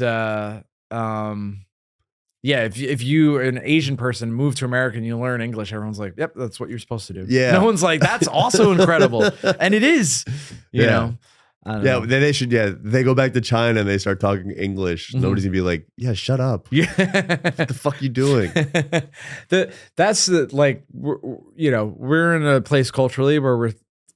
yeah, if you an Asian person move to America and you learn English, everyone's like, yep, that's what you're supposed to do. Yeah. No one's like, that's also incredible. And it is, you know. I don't know. Then they should, they go back to China and they start talking English. Nobody's gonna be like, yeah, shut up. Yeah. What the fuck you doing? That's like, we're in a place culturally where we're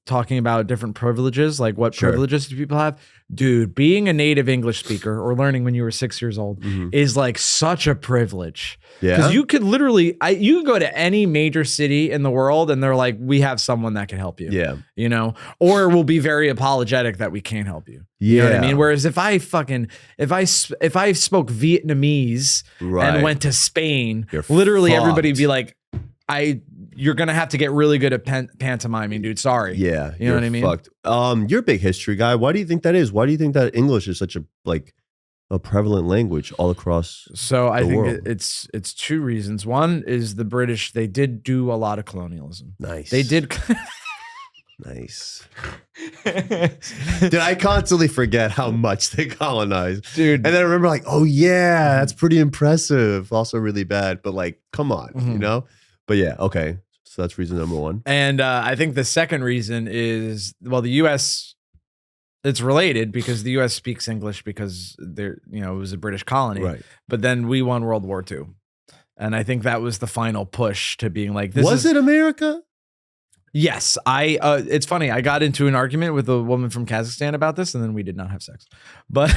talking about different privileges, like what privileges do people have? Dude, being a native English speaker or learning when you were 6 years old is like such a privilege. Yeah. Because you could literally, you can go to any major city in the world and they're like, we have someone that can help you. Yeah. You know, or we'll be very apologetic that we can't help you. You know what I mean? Whereas if I spoke Vietnamese and went to Spain, literally everybody would be like, you're gonna have to get really good at pantomiming, dude. Sorry. Yeah. You know what I mean? Fucked. You're a big history guy. Why do you think that is? Why do you think that English is such a prevalent language all across I think world? it's two reasons. One is the British, they did do a lot of colonialism. Nice. They did. Nice. Dude, I constantly forget how much they colonized. Dude. And then I remember like, oh yeah, that's pretty impressive. Also really bad, but like, come on, you know? But yeah, okay. So that's reason number one. And I think the second reason is, well, the U.S., it's related because the U.S. speaks English because it was a British colony. Right. But then we won World War II. And I think that was the final push to being like, Was it America? Yes. It's funny. I got into an argument with a woman from Kazakhstan about this, and then we did not have sex. But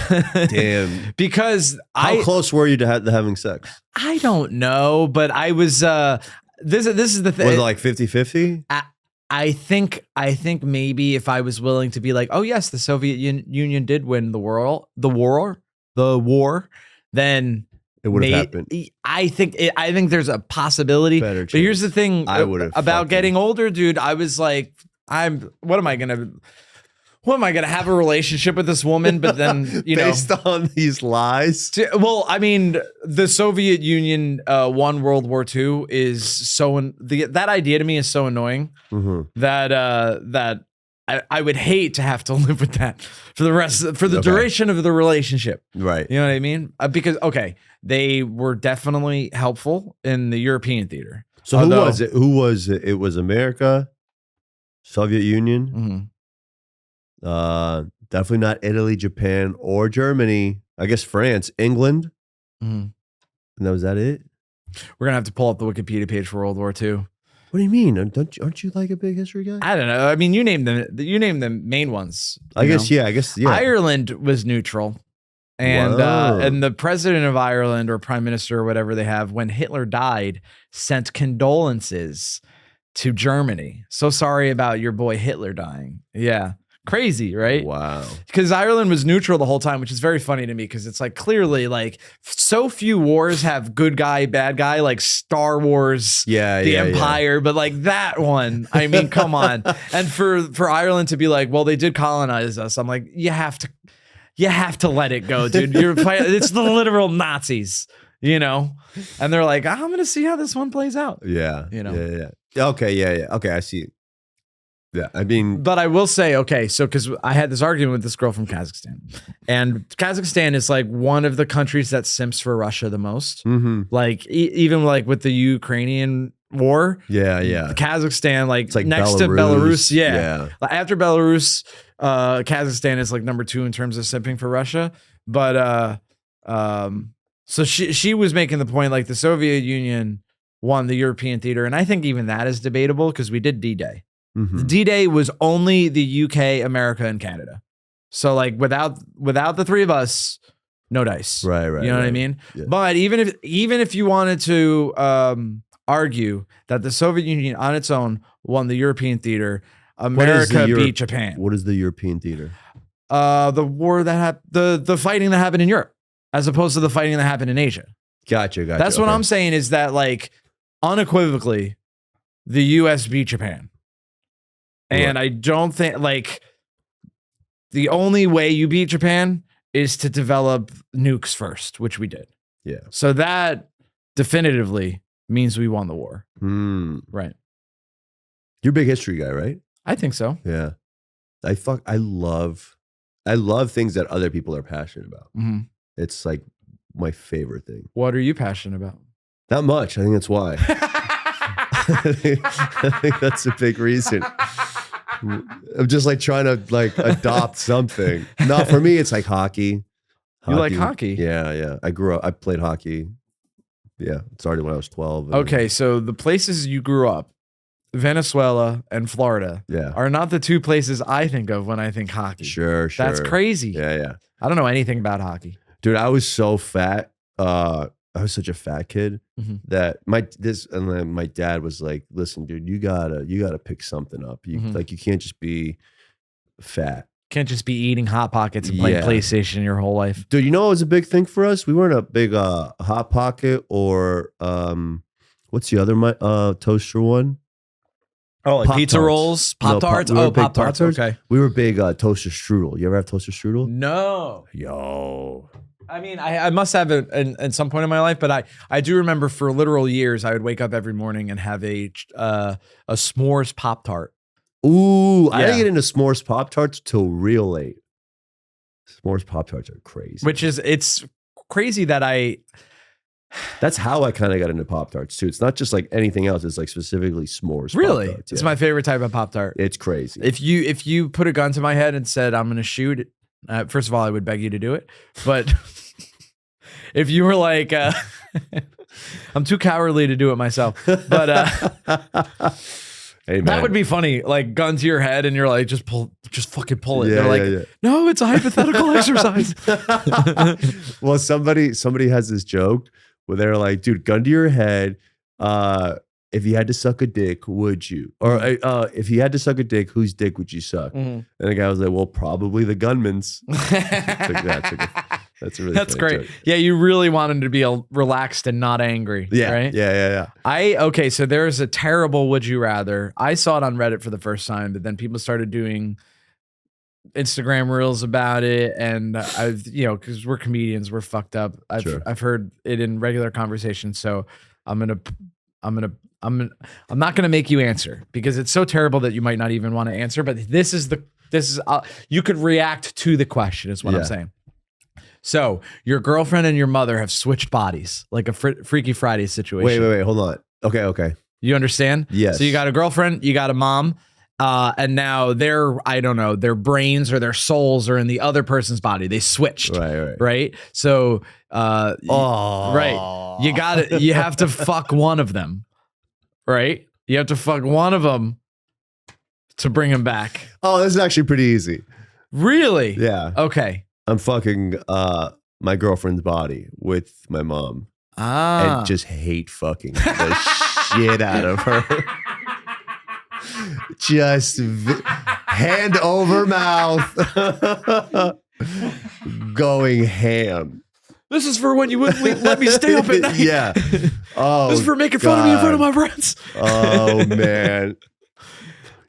damn. Because how close were you to having sex? I don't know, but I was this is the thing. Was it like 50-50? I think maybe if I was willing to be like, oh yes, the Soviet Union did win the war, then it would have happened. I think there's a possibility. Better but here's the thing about getting older, dude. I was like, what am I gonna have a relationship with this woman? But then, based on these lies. Well, I mean, the Soviet Union won World War II is that idea to me is so annoying that I would hate to have to live with that for the duration of the relationship. Right. You know what I mean? Because they were definitely helpful in the European theater. So who was it? Who was it? It was America, Soviet Union. Definitely not Italy, Japan, or Germany. I guess France, England. And was that it? We're gonna have to pull up the Wikipedia page for World War II. What do you mean? Aren't you like a big history guy? I don't know. I mean, you name the main ones. I guess yeah. Ireland was neutral, and the president of Ireland or prime minister or whatever they have, when Hitler died, sent condolences to Germany. So sorry about your boy Hitler dying. Yeah. Crazy, right? Wow. Because Ireland was neutral the whole time, which is very funny to me because it's like clearly like so few wars have good guy, bad guy, like Star Wars, the Empire, but like that one, I mean, come on. And for Ireland to be like, well, they did colonize us. I'm like, you have to let it go, dude. It's the literal Nazis, And they're like, I'm going to see how this one plays out. Yeah. Yeah. Okay. Yeah. Okay. I see. Yeah, I mean, but I will say, okay, so because I had this argument with this girl from Kazakhstan, and Kazakhstan is like one of the countries that simps for Russia the most. Like even like with the Ukrainian war, Kazakhstan, like it's like next to Belarus, after Belarus, Kazakhstan is like number 2 in terms of simping for Russia. But so she was making the point like the Soviet Union won the European theater, and I think even that is debatable because we did D-Day. The D-Day was only the UK, America, and Canada. So like without the three of us, no dice. Right. You know what I mean? Yeah. But even if you wanted to argue that the Soviet Union on its own won the European theater, America beat Japan. What is the European theater? The war that the fighting that happened in Europe, as opposed to the fighting that happened in Asia. Gotcha. That's what I'm saying is that like unequivocally, the US beat Japan. And I don't think like the only way you beat Japan is to develop nukes first, which we did. Yeah. So that definitively means we won the war. Right. You're a big history guy, right? I think so. Yeah. I love things that other people are passionate about. It's like my favorite thing. What are you passionate about? Not much. I think that's why. I think that's a big reason. I'm just like trying to like adopt something. No, for me, it's like hockey. You like hockey? Yeah. I played hockey. Yeah, it started when I was 12. Okay, so the places you grew up, Venezuela and Florida, are not the two places I think of when I think hockey. Sure. That's crazy. Yeah. I don't know anything about hockey. Dude, I was so fat. I was such a fat kid that my dad was like, "Listen, dude, you gotta pick something up. You can't just be fat. Can't just be eating Hot Pockets and playing PlayStation your whole life." Dude, you know what was a big thing for us? We weren't a big Hot Pocket or what's the other toaster one? Oh, like pizza rolls, Pop-Tarts? Pop-Tarts. Okay. We were big toaster strudel. You ever have toaster strudel? No. Yo. I mean, I must have it in some point in my life, but I do remember for literal years, I would wake up every morning and have a s'mores Pop-Tart. Ooh, I didn't get into s'mores Pop-Tarts till real late. S'mores Pop-Tarts are crazy. It's crazy that that's how I kind of got into Pop-Tarts too. It's not just like anything else. It's like specifically s'mores. Really? Pop-Tarts. It's my favorite type of Pop-Tart. It's crazy. If you put a gun to my head and said, I'm going to shoot, first of all, I would beg you to do it. But if you were like, I'm too cowardly to do it myself. But hey, man. that would be funny. Like gun to your head and you're like, just fucking pull it. Yeah, They're like, no, it's a hypothetical exercise. Well, somebody has this joke where they're like, dude, gun to your head. If you had to suck a dick, would you? Or if you had to suck a dick, whose dick would you suck? And the guy was like, well, probably the gunman's. That's a really That's funny great. joke. Yeah, you really want him to be relaxed and not angry. Yeah, right? Yeah. Okay, so there's a terrible would you rather. I saw it on Reddit for the first time, but then people started doing Instagram reels about it, and I've because we're comedians, we're fucked up. I've heard it in regular conversation, so I'm not gonna make you answer because it's so terrible that you might not even want to answer. But this is you could react to the question is what I'm saying. So your girlfriend and your mother have switched bodies, like a Freaky Friday situation. Wait, hold on. Okay. You understand? Yes. So you got a girlfriend, you got a mom, and now their brains or their souls are in the other person's body. They switched. Right. So, right. You have to fuck one of them. Right. You have to fuck one of them to bring him back. Oh, this is actually pretty easy. Really? Yeah. Okay. I'm fucking my girlfriend's body with my mom. And just hate fucking the shit out of her. Just hand over mouth. Going ham. This is for when you wouldn't let me stay up at night. Yeah. Oh, this is for making fun of me in front of my friends. Oh, man.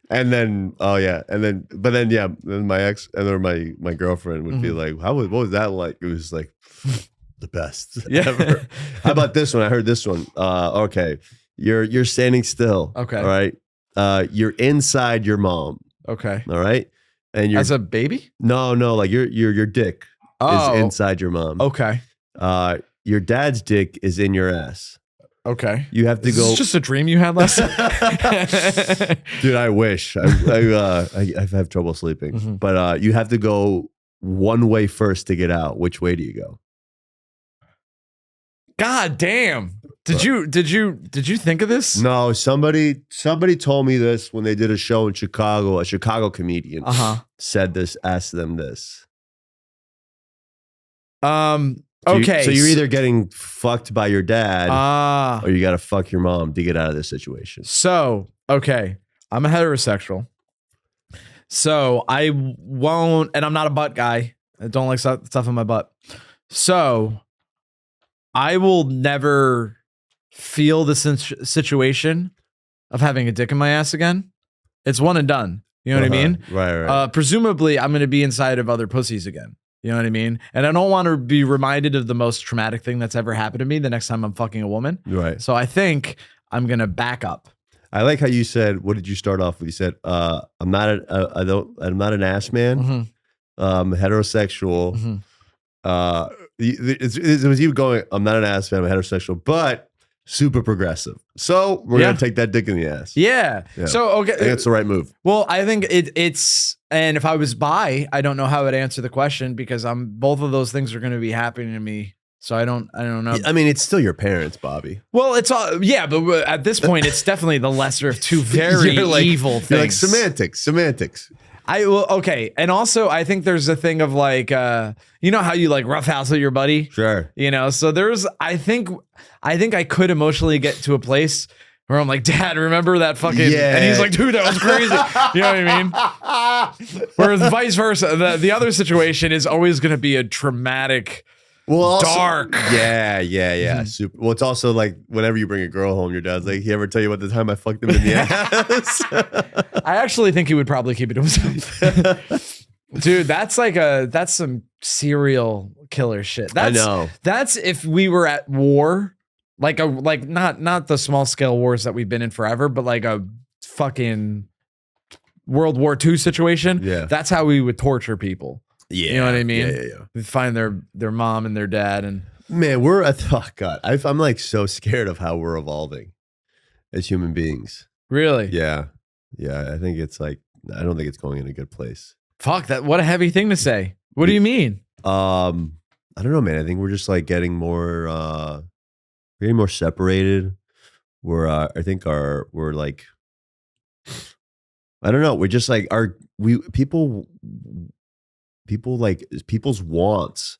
And then, then my ex and then my girlfriend would be like, what was that like? It was like the best ever. How about this one? I heard this one. Okay. You're standing still. Okay. All right. You're inside your mom. Okay. All right. And you're as a baby? No, like your dick is inside your mom. Okay. Your dad's dick is in your ass. Okay. You have to go. It's just a dream you had last night. Dude, I wish. I have trouble sleeping. But you have to go one way first to get out. Which way do you go? God damn. Did you think of this? No, somebody told me this when they did a show in Chicago. A Chicago comedian said this, asked them this. Okay. So you're either getting fucked by your dad or you got to fuck your mom to get out of this situation. So, okay. I'm a heterosexual. So I won't, and I'm not a butt guy. I don't like stuff in my butt. So I will never feel the situation of having a dick in my ass again. It's one and done. You know what I mean? Right. Presumably, I'm going to be inside of other pussies again. You know what I mean? And I don't want to be reminded of the most traumatic thing that's ever happened to me the next time I'm fucking a woman. Right. So I think I'm going to back up. I like how you said, what did you start off with? You said, I'm not an ass man. I'm heterosexual. it was you going, I'm not an ass fan, I'm heterosexual, but super progressive. So we're going to take that dick in the ass. Yeah. So, okay. I think that's the right move. Well, I think it's, and if I was bi, I don't know how I would answer the question because both of those things are going to be happening to me. So I don't know. I mean, it's still your parents, Bobby. Well, it's all, yeah, but at this point, it's definitely the lesser of two very evil things. You're like semantics. Okay. And also I think there's a thing of like, you know how you like roughhouse with your buddy? Sure. You know, so I think I could emotionally get to a place where I'm like, Dad, remember that fucking, and he's like, dude, that was crazy. You know what I mean? Whereas vice versa, the other situation is always going to be a traumatic, dark. Yeah. Super. Well, it's also like whenever you bring a girl home, your dad's like, he ever tell you about the time I fucked him in the ass? I actually think he would probably keep it to himself. Dude, that's some serial killer shit. I know. That's if we were at war, like not the small scale wars that we've been in forever, but like a fucking World War II situation. Yeah. That's how we would torture people. Yeah. You know what I mean? Yeah. We'd find their mom and their dad and man, I'm like so scared of how we're evolving as human beings. really. Yeah. I think it's like, I don't think it's going in a good place. Fuck that. What a heavy thing to say. What do you mean? I don't know, man. I think we're just like getting more separated. We're like, I don't know. We're just like, people's wants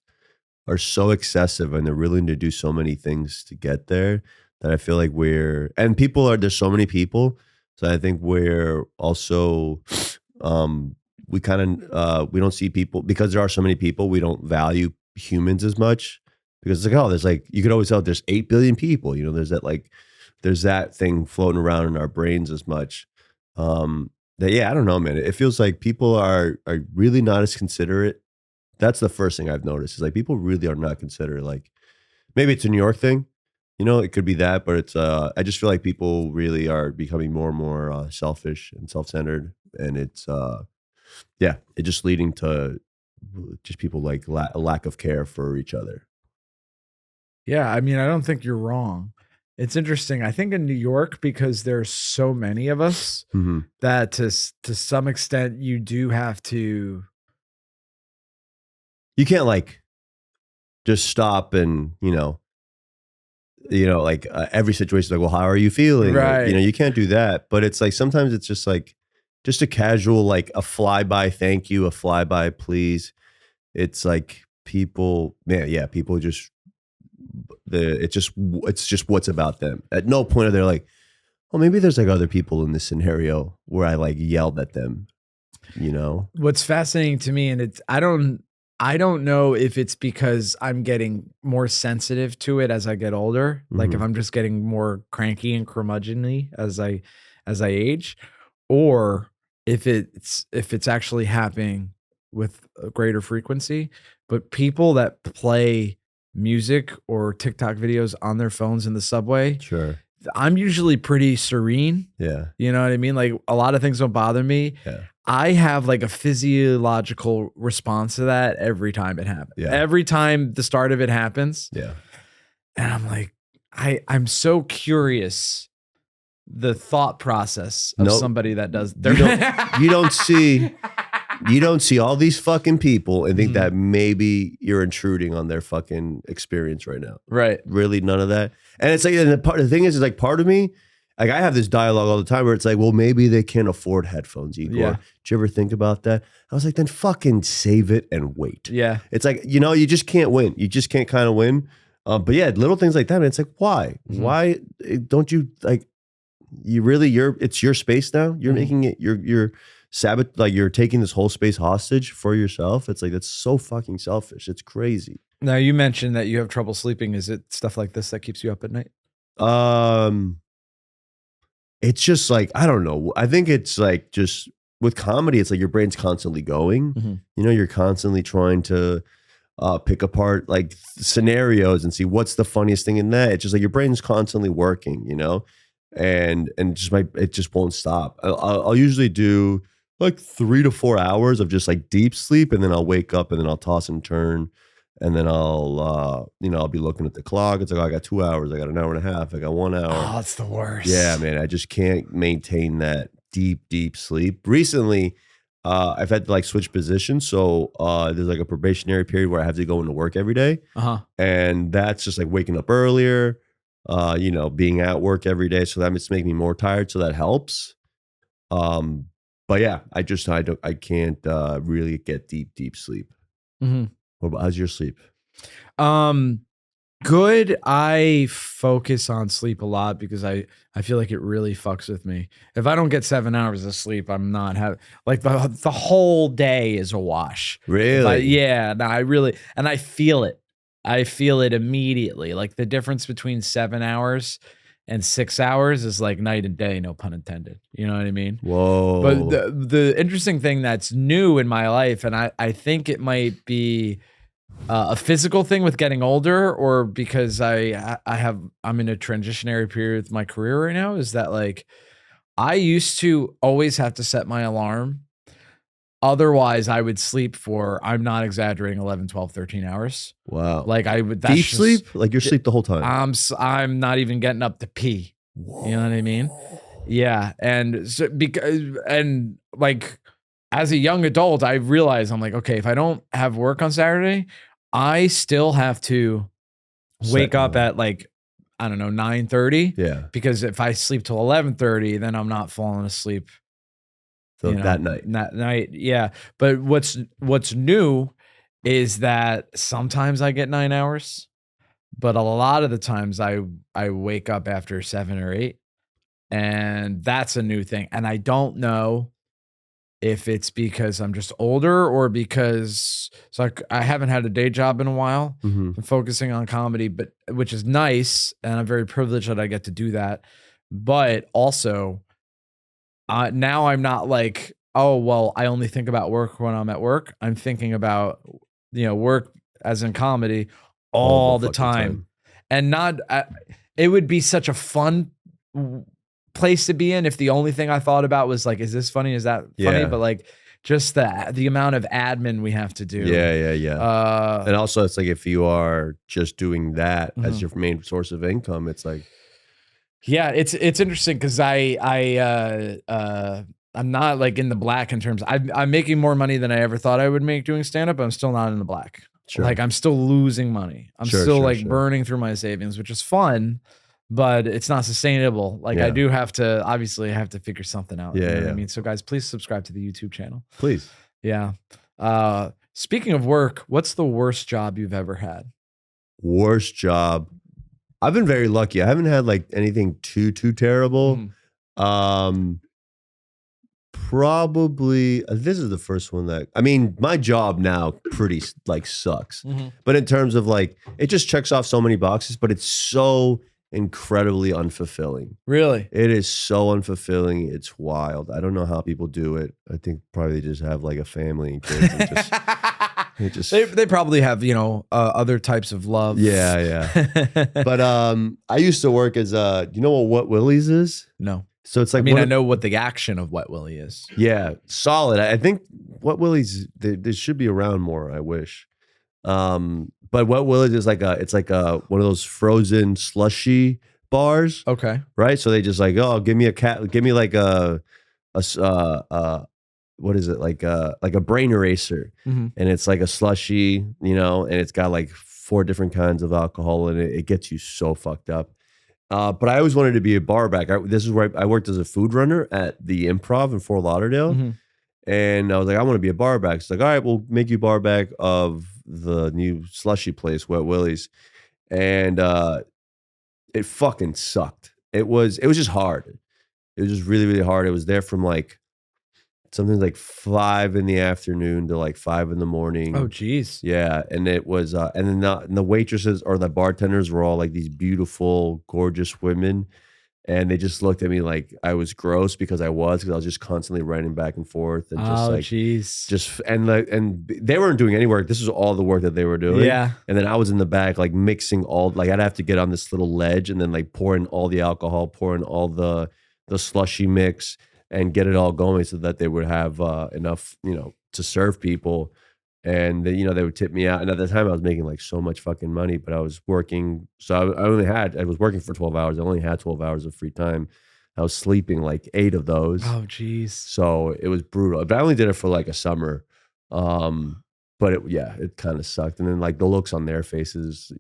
are so excessive and they're willing to do so many things to get there that I feel like there's so many people. So I think we're also, we don't see people because there are so many people. We don't value humans as much because it's like, there's like, you could always tell there's 8 billion people, you know, there's that thing floating around in our brains as much. I don't know, man. It feels like people are really not as considerate. That's the first thing I've noticed is like people really are not considerate. Like maybe it's a New York thing, you know, it could be that, but it's, I just feel like people really are becoming more and more selfish and self-centered. And it's, it just leading to just people like a lack of care for each other. Yeah, I mean, I don't think you're wrong. It's interesting. I think in New York, because there's so many of us, that to some extent you do have to. You can't like just stop and like every situation is like, well, how are you feeling? Right. Like, you can't do that. But it's like sometimes it's just like just a casual like a flyby thank you, a flyby please. It's like people just. It's just what's about them. At no point are they like, oh, maybe there's like other people in this scenario where I like yelled at them, you know? What's fascinating to me, and I don't know if it's because I'm getting more sensitive to it as I get older, like if I'm just getting more cranky and curmudgeonly as I age, or if it's actually happening with a greater frequency. But people that play music or TikTok videos on their phones in the subway. Sure. I'm usually pretty serene. Yeah. You know what I mean? Like a lot of things don't bother me. Yeah. I have like a physiological response to that every time it happens. Yeah. Every time the start of it happens. Yeah. And I'm like, I'm so curious the thought process of somebody that does. You don't see all these fucking people and think that maybe you're intruding on their fucking experience right now. Right. Really none of that. And it's like, and the thing is like part of me, like I have this dialogue all the time where it's like, well, maybe they can't afford headphones, Igor. Yeah. Did you ever think about that? I was like, then fucking save it and wait. Yeah. It's like, you just can't win. You just can't kind of win. But yeah, little things like that. And it's like, why? Why don't you like, it's your space now. You're making it, you're like you're taking this whole space hostage for yourself. It's like, that's so fucking selfish. It's crazy. Now you mentioned that you have trouble sleeping. Is it stuff like this that keeps you up at night? It's just like, I don't know. I think it's like just with comedy, it's like your brain's constantly going, you're constantly trying to pick apart like scenarios and see what's the funniest thing in that. It's just like your brain's constantly working, and it just won't stop. I'll usually do like 3 to 4 hours of just like deep sleep, and then I'll wake up and then I'll toss and turn And then I'll be looking at the clock. It's like, oh, I got 2 hours. I got an hour and a half. I got 1 hour. Oh, it's the worst. Yeah, man. I just can't maintain that deep sleep. Recently, I've had to like switch positions. So there's like a probationary period where I have to go into work every day. And that's just like waking up earlier, being at work every day. So that just makes me more tired. So that helps. But yeah, I can't really get deep sleep. What about, how's your sleep? Good. I focus on sleep a lot because I feel like it really fucks with me. If I don't get 7 hours of sleep, I'm not having like the whole day is a wash. Really? I really, and I feel it. I feel it immediately. Like the difference between 7 hours and 6 hours is like night and day, no pun intended. You know what I mean? Whoa. But the interesting thing that's new in my life, and I think it might be a physical thing with getting older, or because I'm in a transitionary period with my career right now, is that like I used to always have to set my alarm. Otherwise, I would sleep for, I'm not exaggerating, 11, 12, 13 hours. Wow. Like I would, that's deep just, sleep? Like you're asleep the whole time? I'm not even getting up to pee. Whoa. You know what I mean? Yeah. And so and like as a young adult, I realized I'm like, okay, if I don't have work on Saturday, I still have to wake up at like, I don't know, 9:30. Yeah. Because if I sleep till 11:30, then I'm not falling asleep. So that night. Yeah. But what's new is that sometimes I get 9 hours, but a lot of the times I wake up after 7 or 8. And that's a new thing. And I don't know if it's because I'm just older or because I haven't had a day job in a while. I'm focusing on comedy, but which is nice. And I'm very privileged that I get to do that. But also, now I'm not like, oh, well, I only think about work when I'm at work. I'm thinking about, work as in comedy all the time. And not, it would be such a fun place to be in if the only thing I thought about was like, is this funny? Is that funny? Yeah. But like just the amount of admin we have to do. Yeah. And also it's like if you are just doing that as your main source of income, it's like, yeah, it's interesting because I'm not like in the black in terms. I'm making more money than I ever thought I would make doing stand up. But I'm still not in the black. Sure. Like I'm still losing money. I'm still burning through my savings, which is fun, but it's not sustainable. Like I do have to, obviously I have to figure something out. You know what I mean? So guys, please subscribe to the YouTube channel. Please. Yeah. Speaking of work, what's the worst job you've ever had? Worst job. I've been very lucky. I haven't had like anything too terrible. Probably this is the first one that, I mean, my job now pretty like sucks. But in terms of like, it just checks off so many boxes, but it's so incredibly unfulfilling. Really? It is so unfulfilling. It's wild. I don't know how people do it. I think probably they just have like a family and kids and just they probably have, other types of love. Yeah. But I used to work as you know what Willie's is? No. So it's like, I mean, I know what the action of Wet Willie is. Yeah, solid. I think Wet Willie's they should be around more. I wish. But Wet Willie's is like one of those frozen slushy bars. Okay. Right. So they just like, oh, give me like a what is it, like a brain eraser, and it's like a slushy, and it's got like 4 different kinds of alcohol in it. It gets you so fucked up. But I always wanted to be a bar back. This is where I worked as a food runner at the Improv in Fort Lauderdale. And I was like, I want to be a bar back. It's like, all right, we'll make you bar back of the new slushy place, Wet Willie's. And it fucking sucked. It was just hard. It was just really, really hard. It was there from like something like 5 in the afternoon to like 5 in the morning. Oh, geez. Yeah. And it was, and then the waitresses or the bartenders were all like these beautiful, gorgeous women. And they just looked at me like I was gross because I was just constantly running back and forth and just and they weren't doing any work. This was all the work that they were doing. Yeah. And then I was in the back like mixing I'd have to get on this little ledge and then like pour in all the alcohol, pour in all the slushy mix and get it all going so that they would have enough, to serve people. And they would tip me out. And at the time I was making like so much fucking money, but I was working. So I was working for 12 hours. I only had 12 hours of free time. I was sleeping like 8 of those. Oh, geez. So it was brutal. But I only did it for like a summer. But it kind of sucked. And then like the looks on their faces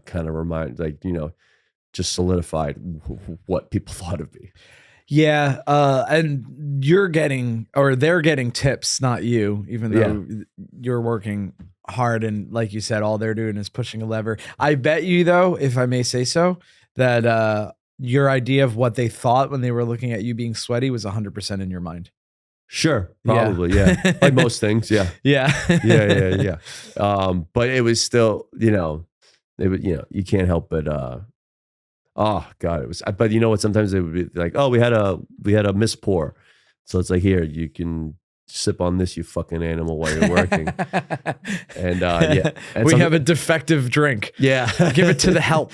kind of remind, like, just solidified what people thought of me. Yeah, and they're getting tips, not you, even though you're working hard and like you said, all they're doing is pushing a lever. I bet you though, if I may say so, that your idea of what they thought when they were looking at you being sweaty was 100% in your mind. Sure, probably, yeah. Like most things, yeah. Yeah. Yeah. But it was still, you can't help but oh God, it was. But you know what? Sometimes they would be like, "Oh, we had a miss pour," so it's like, "Here, you can sip on this, you fucking animal, while you're working." And and we have a defective drink. Yeah, give it to the help.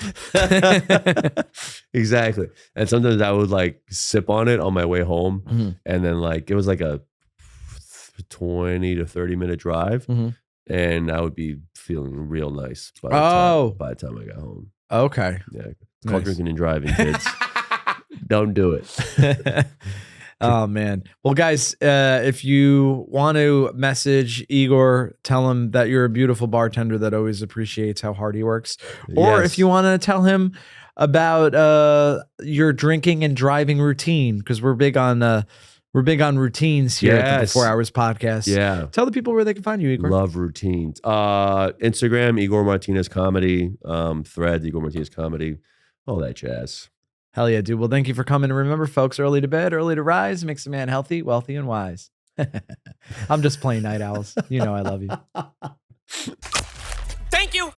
Exactly. And sometimes I would like sip on it on my way home, and then like it was like a 20 to 30-minute drive, and I would be feeling real nice by the time I got home. Okay. Yeah. It's called drinking and driving, kids. Don't do it. Oh, man. Well, guys, if you want to message Igor, tell him that you're a beautiful bartender that always appreciates how hard he works. Or if you want to tell him about your drinking and driving routine, because we're big on routines here at the 4 Hours Podcast. Yeah. Tell the people where they can find you, Igor. Love routines. Instagram, Igor Martinez Comedy. Threads, Igor Martinez Comedy. All that jazz. Hell yeah, dude. Well, thank you for coming. And remember, folks, early to bed, early to rise makes a man healthy, wealthy, and wise. I'm just playing night owls. You know I love you. Thank you.